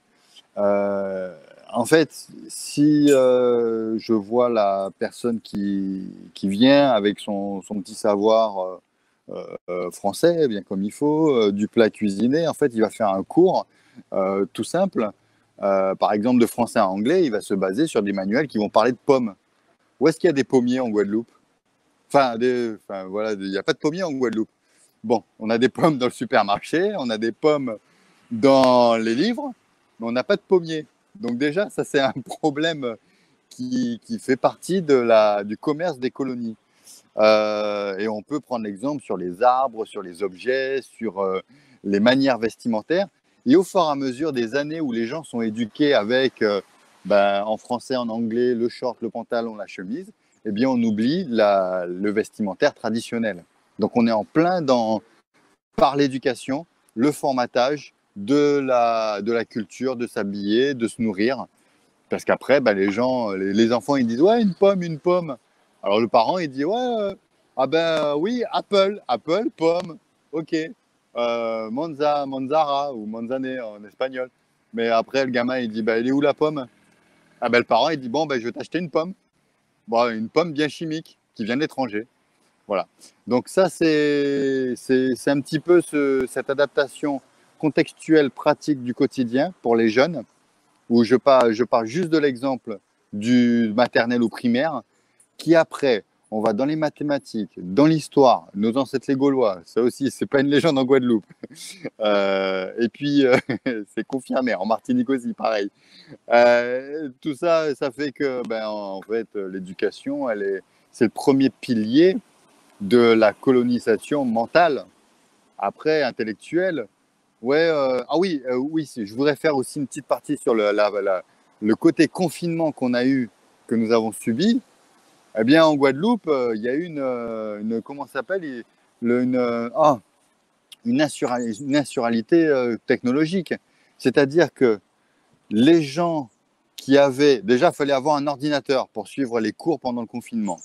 En fait, si je vois la personne qui vient avec son petit savoir français, bien comme il faut, du plat cuisiné, en fait, il va faire un cours tout simple. Par exemple, de français à anglais, il va se baser sur des manuels qui vont parler de pommes. Où est-ce qu'il y a des pommiers en Guadeloupe? Voilà, il n'y a pas de pommiers en Guadeloupe. Bon, on a des pommes dans le supermarché, on a des pommes dans les livres, mais on n'a pas de pommiers. Donc déjà, ça c'est un problème qui fait partie du commerce des colonies. Et on peut prendre l'exemple sur les arbres, sur les objets, sur les manières vestimentaires. Et au fur et à mesure des années où les gens sont éduqués avec, en français, en anglais, le short, le pantalon, la chemise, eh bien on oublie le vestimentaire traditionnel. Donc on est en plein par l'éducation, le formatage de la culture, de s'habiller, de se nourrir. Parce qu'après, les enfants, ils disent « Ouais, une pomme. » Alors le parent, il dit « Ouais, oui, apple, pomme, ok. Manzara ou manzane en espagnol. » Mais après, le gamin, il dit « Elle est où la pomme ?» Le parent, il dit « Bon, je vais t'acheter une pomme. » Bon, une pomme bien chimique qui vient de l'étranger. Voilà. Donc ça, c'est un petit peu cette adaptation contextuelle, pratique du quotidien pour les jeunes, où je parle juste de l'exemple du maternel ou primaire, qui après, on va dans les mathématiques, dans l'histoire, nos ancêtres les Gaulois, ça aussi, c'est pas une légende en Guadeloupe. Et puis, c'est confirmé, en Martinique aussi, pareil. Tout ça, ça fait que, en fait, l'éducation, c'est le premier pilier de la colonisation mentale, après intellectuelle. Ouais, oui, je voudrais faire aussi une petite partie sur le côté confinement qu'on a eu, que nous avons subi. Eh bien, en Guadeloupe, il y a eu comment ça s'appelle, une insuralité technologique. C'est-à-dire que les gens qui avaient... Déjà, il fallait avoir un ordinateur pour suivre les cours pendant le confinement.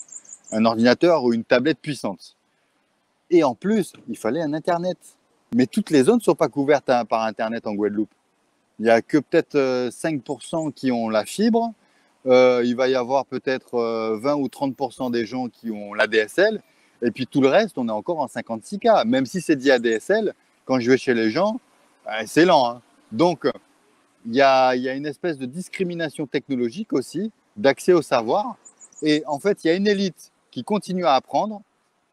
Un ordinateur ou une tablette puissante. Et en plus, il fallait un Internet. Mais toutes les zones ne sont pas couvertes par Internet en Guadeloupe. Il n'y a que peut-être 5% qui ont la fibre. Il va y avoir peut-être 20 ou 30% des gens qui ont l'ADSL. Et puis tout le reste, on est encore en 56K. Même si c'est dit ADSL, quand je vais chez les gens, c'est lent. Hein. Donc, il y a une espèce de discrimination technologique aussi, d'accès au savoir. Et en fait, il y a une élite qui continue à apprendre,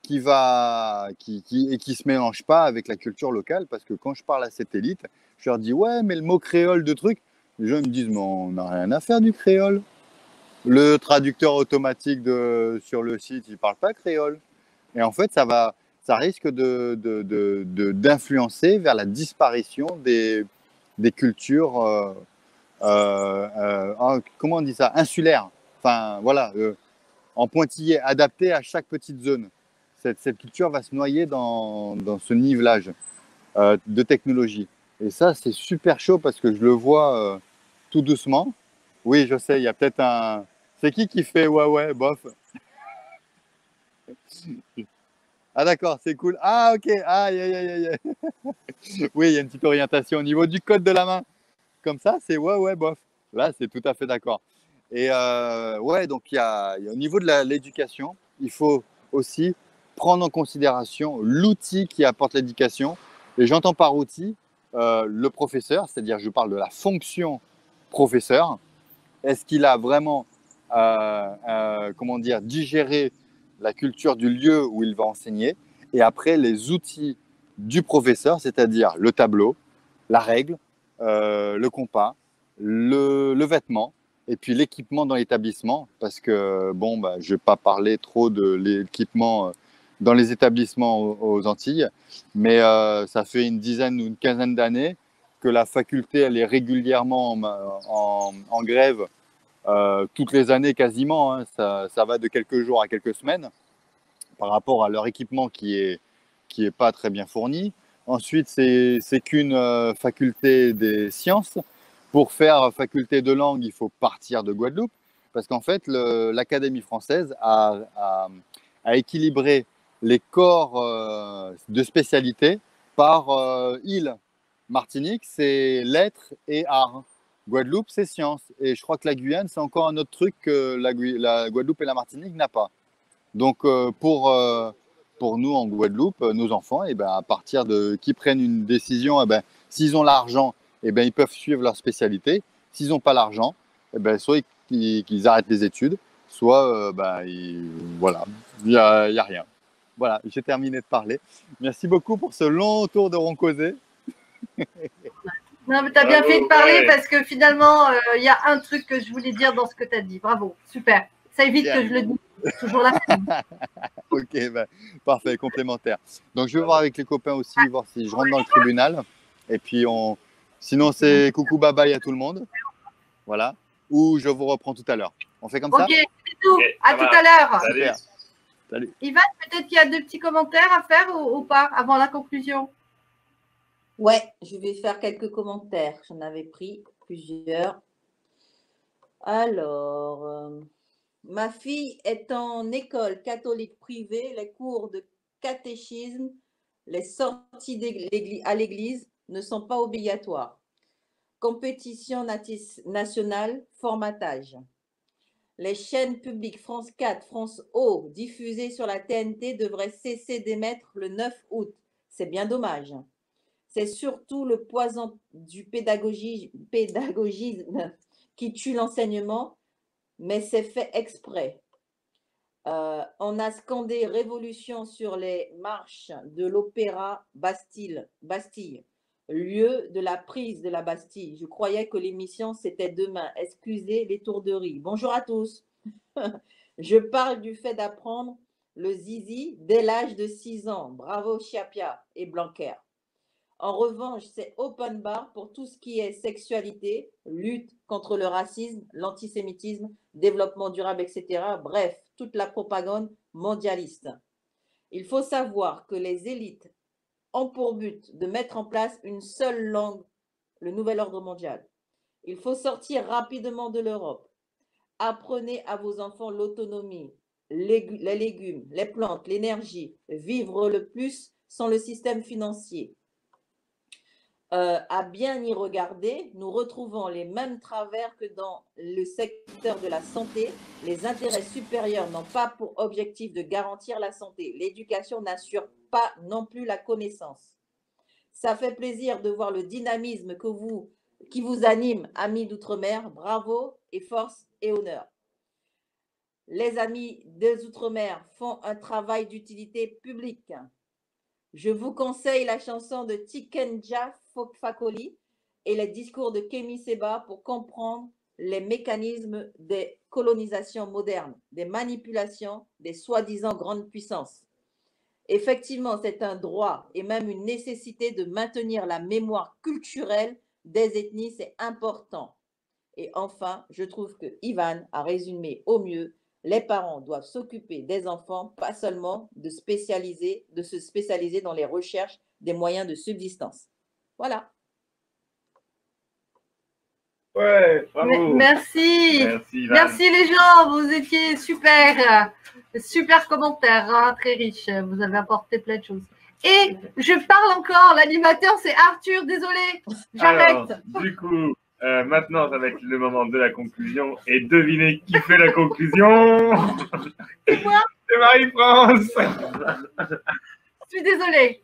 qui se mélange pas avec la culture locale, parce que quand je parle à cette élite, je leur dis « Ouais, mais le mot créole de truc », les gens me disent « Mais on n'a rien à faire du créole. Le traducteur automatique sur le site, il parle pas créole. » Et en fait, ça risque d'influencer vers la disparition des cultures, comment on dit ça, insulaires. Enfin, voilà, en pointillé, adaptées à chaque petite zone. Cette culture va se noyer dans ce nivelage de technologie. Et ça, c'est super chaud parce que je le vois tout doucement. Oui, je sais, il y a peut-être un... C'est qui fait ouais, bof? Ah d'accord, c'est cool. Ah ok, aïe. Oui, il y a une petite orientation au niveau du code de la main. Comme ça, c'est ouais, bof. Là, c'est tout à fait d'accord. Et donc au niveau de l'éducation, il faut aussi prendre en considération l'outil qui apporte l'éducation. Et j'entends par outil le professeur, c'est-à-dire je parle de la fonction professeur? Est-ce qu'il a vraiment digéré la culture du lieu où il va enseigner? Et après, les outils du professeur, c'est-à-dire le tableau, la règle, le compas, le vêtement, et puis l'équipement dans l'établissement, parce que, je ne vais pas parler trop de l'équipement dans les établissements aux Antilles, mais ça fait une dizaine ou une quinzaine d'années que la faculté elle est régulièrement en grève, toutes les années quasiment, hein. Ça va de quelques jours à quelques semaines par rapport à leur équipement qui est pas très bien fourni. Ensuite, c'est qu'une faculté des sciences. Pour faire faculté de langue, il faut partir de Guadeloupe, parce qu'en fait, l'Académie française a équilibré les corps de spécialité par île. Martinique, c'est lettres et arts. Guadeloupe, c'est sciences. Et je crois que la Guyane, c'est encore un autre truc que la Guadeloupe et la Martinique n'a pas. Donc, pour nous, en Guadeloupe, nos enfants, à partir de qui prennent une décision, s'ils ont l'argent, ils peuvent suivre leur spécialité. S'ils n'ont pas l'argent, soit qu'ils arrêtent les études, soit voilà, il n'y a rien. Voilà, j'ai terminé de parler. Merci beaucoup pour ce long tour de Roncausé. Non, mais tu as bien fait de parler parce que finalement, il y a un truc que je voulais dire dans ce que tu as dit. Bravo, super. Ça évite que je le dise. Toujours là. Ok, parfait, complémentaire. Donc, je vais voir avec les copains aussi, voir si je rentre dans le tribunal. Et puis, sinon, c'est coucou, bye bye à tout le monde. Voilà. Ou je vous reprends tout à l'heure. On fait comme ça? Ok, c'est tout. À tout à l'heure. Super. Salut. Ivan, peut-être qu'il y a deux petits commentaires à faire ou pas avant la conclusion? Ouais, je vais faire quelques commentaires. J'en avais pris plusieurs. Alors, ma fille est en école catholique privée. Les cours de catéchisme, les sorties à l'église ne sont pas obligatoires. Compétition nationale, formatage. Les chaînes publiques France 4, France O, diffusées sur la TNT, devraient cesser d'émettre le 9 août. C'est bien dommage. C'est surtout le poison du pédagogisme qui tue l'enseignement, mais c'est fait exprès. On a scandé révolution sur les marches de l'opéra Bastille, lieu de la prise de la Bastille. Je croyais que l'émission c'était demain. Excusez l'étourderie. Bonjour à tous. Je parle du fait d'apprendre le zizi dès l'âge de 6 ans. Bravo Chiapia et Blanquer. En revanche, c'est open bar pour tout ce qui est sexualité, lutte contre le racisme, l'antisémitisme, développement durable, etc. Bref, toute la propagande mondialiste. Il faut savoir que les élites ont pour but de mettre en place une seule langue, le nouvel ordre mondial. Il faut sortir rapidement de l'Europe. Apprenez à vos enfants l'autonomie, les légumes, les plantes, l'énergie, vivre le plus sans le système financier. À bien y regarder, nous retrouvons les mêmes travers que dans le secteur de la santé. Les intérêts supérieurs n'ont pas pour objectif de garantir la santé. L'éducation n'assure pas non plus la connaissance. Ça fait plaisir de voir le dynamisme qui vous anime, amis d'outre-mer. Bravo et force et honneur. Les amis des outre-mer font un travail d'utilité publique. Je vous conseille la chanson de Tikenja Fakoli et les discours de Kémy Séba pour comprendre les mécanismes des colonisations modernes, des manipulations, des soi-disant grandes puissances. Effectivement, c'est un droit et même une nécessité de maintenir la mémoire culturelle des ethnies, c'est important. Et enfin, je trouve que Ivan a résumé au mieux. Les parents doivent s'occuper des enfants, pas seulement de se spécialiser dans les recherches des moyens de subsistance. Voilà. Ouais, bravo. Merci. Merci les gens, vous étiez super. Super commentaire, hein, très riche. Vous avez apporté plein de choses. Et je parle encore, l'animateur c'est Arthur, désolé. J'arrête. Du coup, maintenant ça va être le moment de la conclusion. Et devinez qui fait la conclusion? C'est moi. C'est Marie-France. Je suis désolée.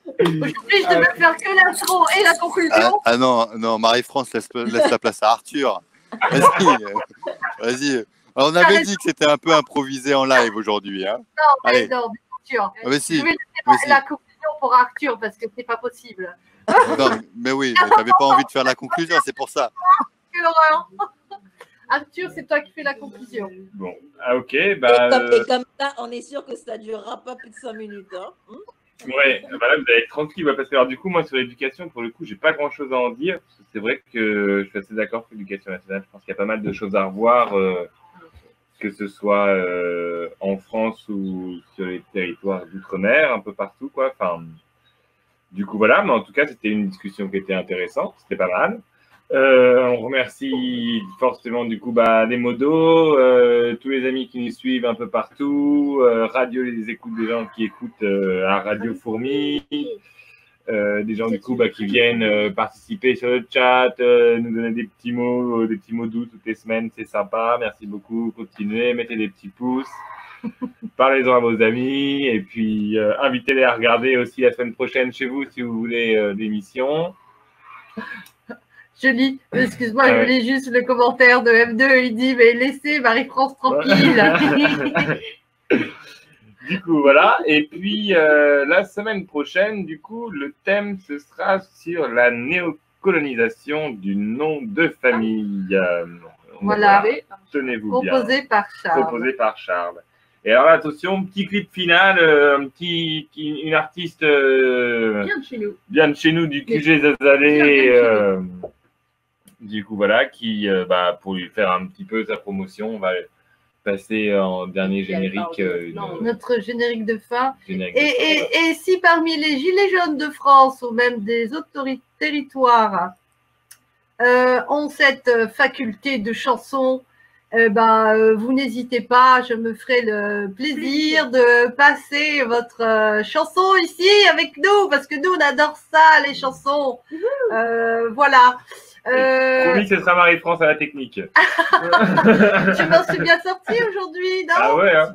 Aujourd'hui, je devais faire que l'intro et la conclusion. Ah non, non, Marie-France, laisse la place à Arthur. Vas-y, vas-y. Alors, on avait dit que c'était un peu improvisé en live aujourd'hui. Hein. Non, mais allez. non, bien sûr. Ah, mais si, Je vais laisser la conclusion pour Arthur parce que c'est pas possible. Non, mais oui, mais t'avais pas envie de faire la conclusion, c'est pour ça. Quelle horreur. Arthur, c'est toi qui fais la conclusion. Bon, ah, ok. Bah, Et comme ça, on est sûr que ça ne durera pas plus de 5 minutes. Hein. Ouais, bah là, vous allez être tranquille. Parce que, alors, du coup, moi, sur l'éducation, pour le coup, j'ai pas grand-chose à en dire. Parce que c'est vrai que je suis assez d'accord que l'éducation nationale, je pense qu'il y a pas mal de choses à revoir, que ce soit en France ou sur les territoires d'outre-mer, un peu partout, quoi. Enfin, du coup, voilà. Mais en tout cas, c'était une discussion qui était intéressante. C'était pas mal. On remercie forcément du coup les modos, tous les amis qui nous suivent un peu partout, radio, les écoutes des gens qui écoutent à Radio Fourmi, des gens du coup qui viennent participer sur le chat, nous donner des petits mots doux toutes les semaines, c'est sympa, merci beaucoup, continuez, mettez des petits pouces, parlez-en à vos amis et puis invitez-les à regarder aussi la semaine prochaine chez vous si vous voulez l'émission. Je lis, excuse-moi, je lis juste le commentaire de M2, il dit mais laissez Marie-France tranquille. Du coup, voilà. Et puis, la semaine prochaine, du coup, le thème, ce sera sur la néocolonisation du nom de famille. Voilà. Tenez-vous bien. Proposé par Charles. Proposé par Charles. Et alors, attention, petit clip final, une artiste bien de chez nous, du QG Zazalé. Du coup, voilà, qui, pour lui faire un petit peu sa promotion, on va passer en dernier générique. Notre générique de fin. Et si parmi les Gilets jaunes de France ou même des autres territoires ont cette faculté de chanson, vous n'hésitez pas, je me ferai le plaisir de passer votre chanson ici avec nous, parce que nous, on adore ça, les chansons. Voilà. Promis, ce sera Marie-France à la technique. Je m'en suis bien sortie aujourd'hui, non? Ah ouais, hein,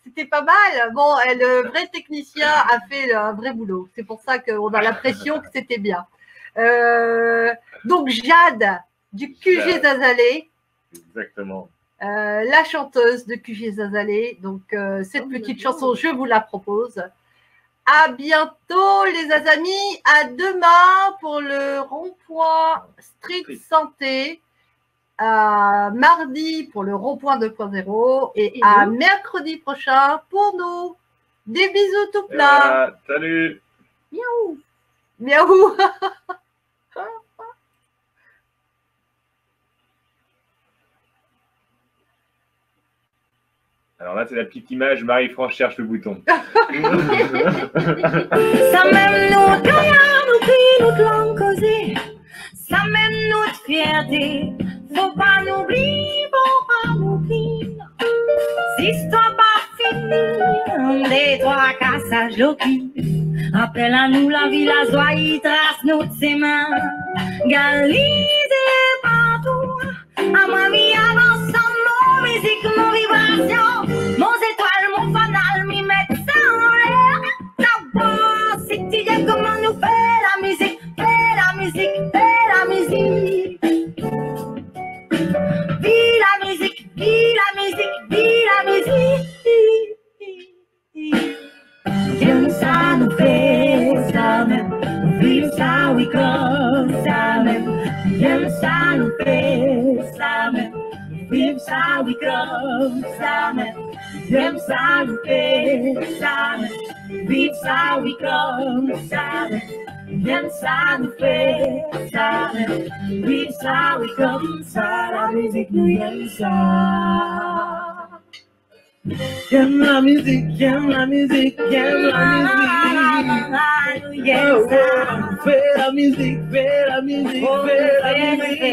c'était pas mal. Bon, le vrai technicien a fait un vrai boulot. C'est pour ça qu'on a l'impression que c'était bien. Donc, Jade, du QG Zazalé. Exactement. La chanteuse de QG Zazalé. Donc, cette petite chanson, je vous la propose. À bientôt les amis, à demain pour le rond-point Street Santé, à mardi pour le rond-point 2.0 et à mercredi prochain pour nous. Des bisous tout plein. Salut. Miaou. Miaou. Alors là, c'est la petite image, Marie-France cherche le bouton. Ça même nous gagnons, nous pris, nous l'en causé. Ça même notre fierté. Faut pas nous oublier, faut pas nous oublier. Si histoire pas finie, des trois cassages d'opi. Appelle à nous la vie, la joie, il trace notre chemin. Galisé partout. À ma vie avance mon musique, mon vibration. Mon étoile, mon fanal, m'y mettre ça en l'air. Savoir si tu dis comment nous fait la musique, fait la musique, fait la musique. Vis la musique, vis la musique, vis la musique. J'aime ça, nous fait ça même. Vive ça, oui, comme ça même. J'aime ça, nous fait ça même. Vive ça, oui, comme ça même. J'aime ça, nous fait ça même. Vive ça, oui, comme ça même. J'aime ça, nous fait ça même. Vive ça, oui, comme ça. La musique, nous aime ça. J'aime la musique, j'aime la musique, j'aime la musique. J'aime ça. Fais la musique, fais la musique, fais la musique.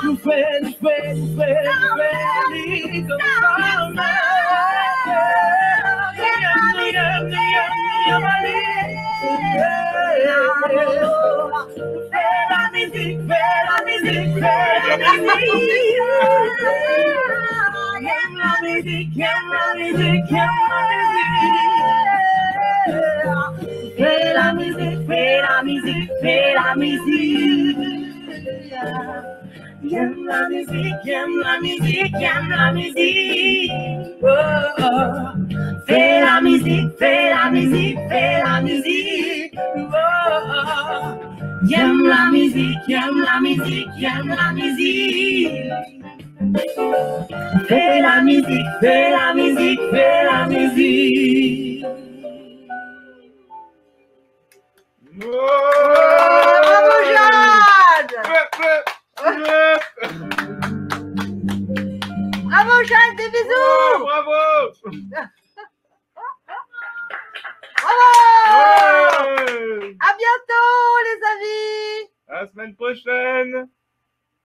Nous fais, fais la musique, fais la musique, fais la musique. Fais la musique, fais la musique, fais la musique. J'aime la musique, j'aime la musique, j'aime la musique. Oh, oh. Fais la musique, fais la musique, fais la musique. Oh, oh. J'aime la musique, j'aime la musique, j'aime la musique. Fais la musique, fais la musique, fais la musique. Bravo Jade! Bravo Jade, des bisous! Bravo! Bravo! À bientôt les amis! À la semaine prochaine!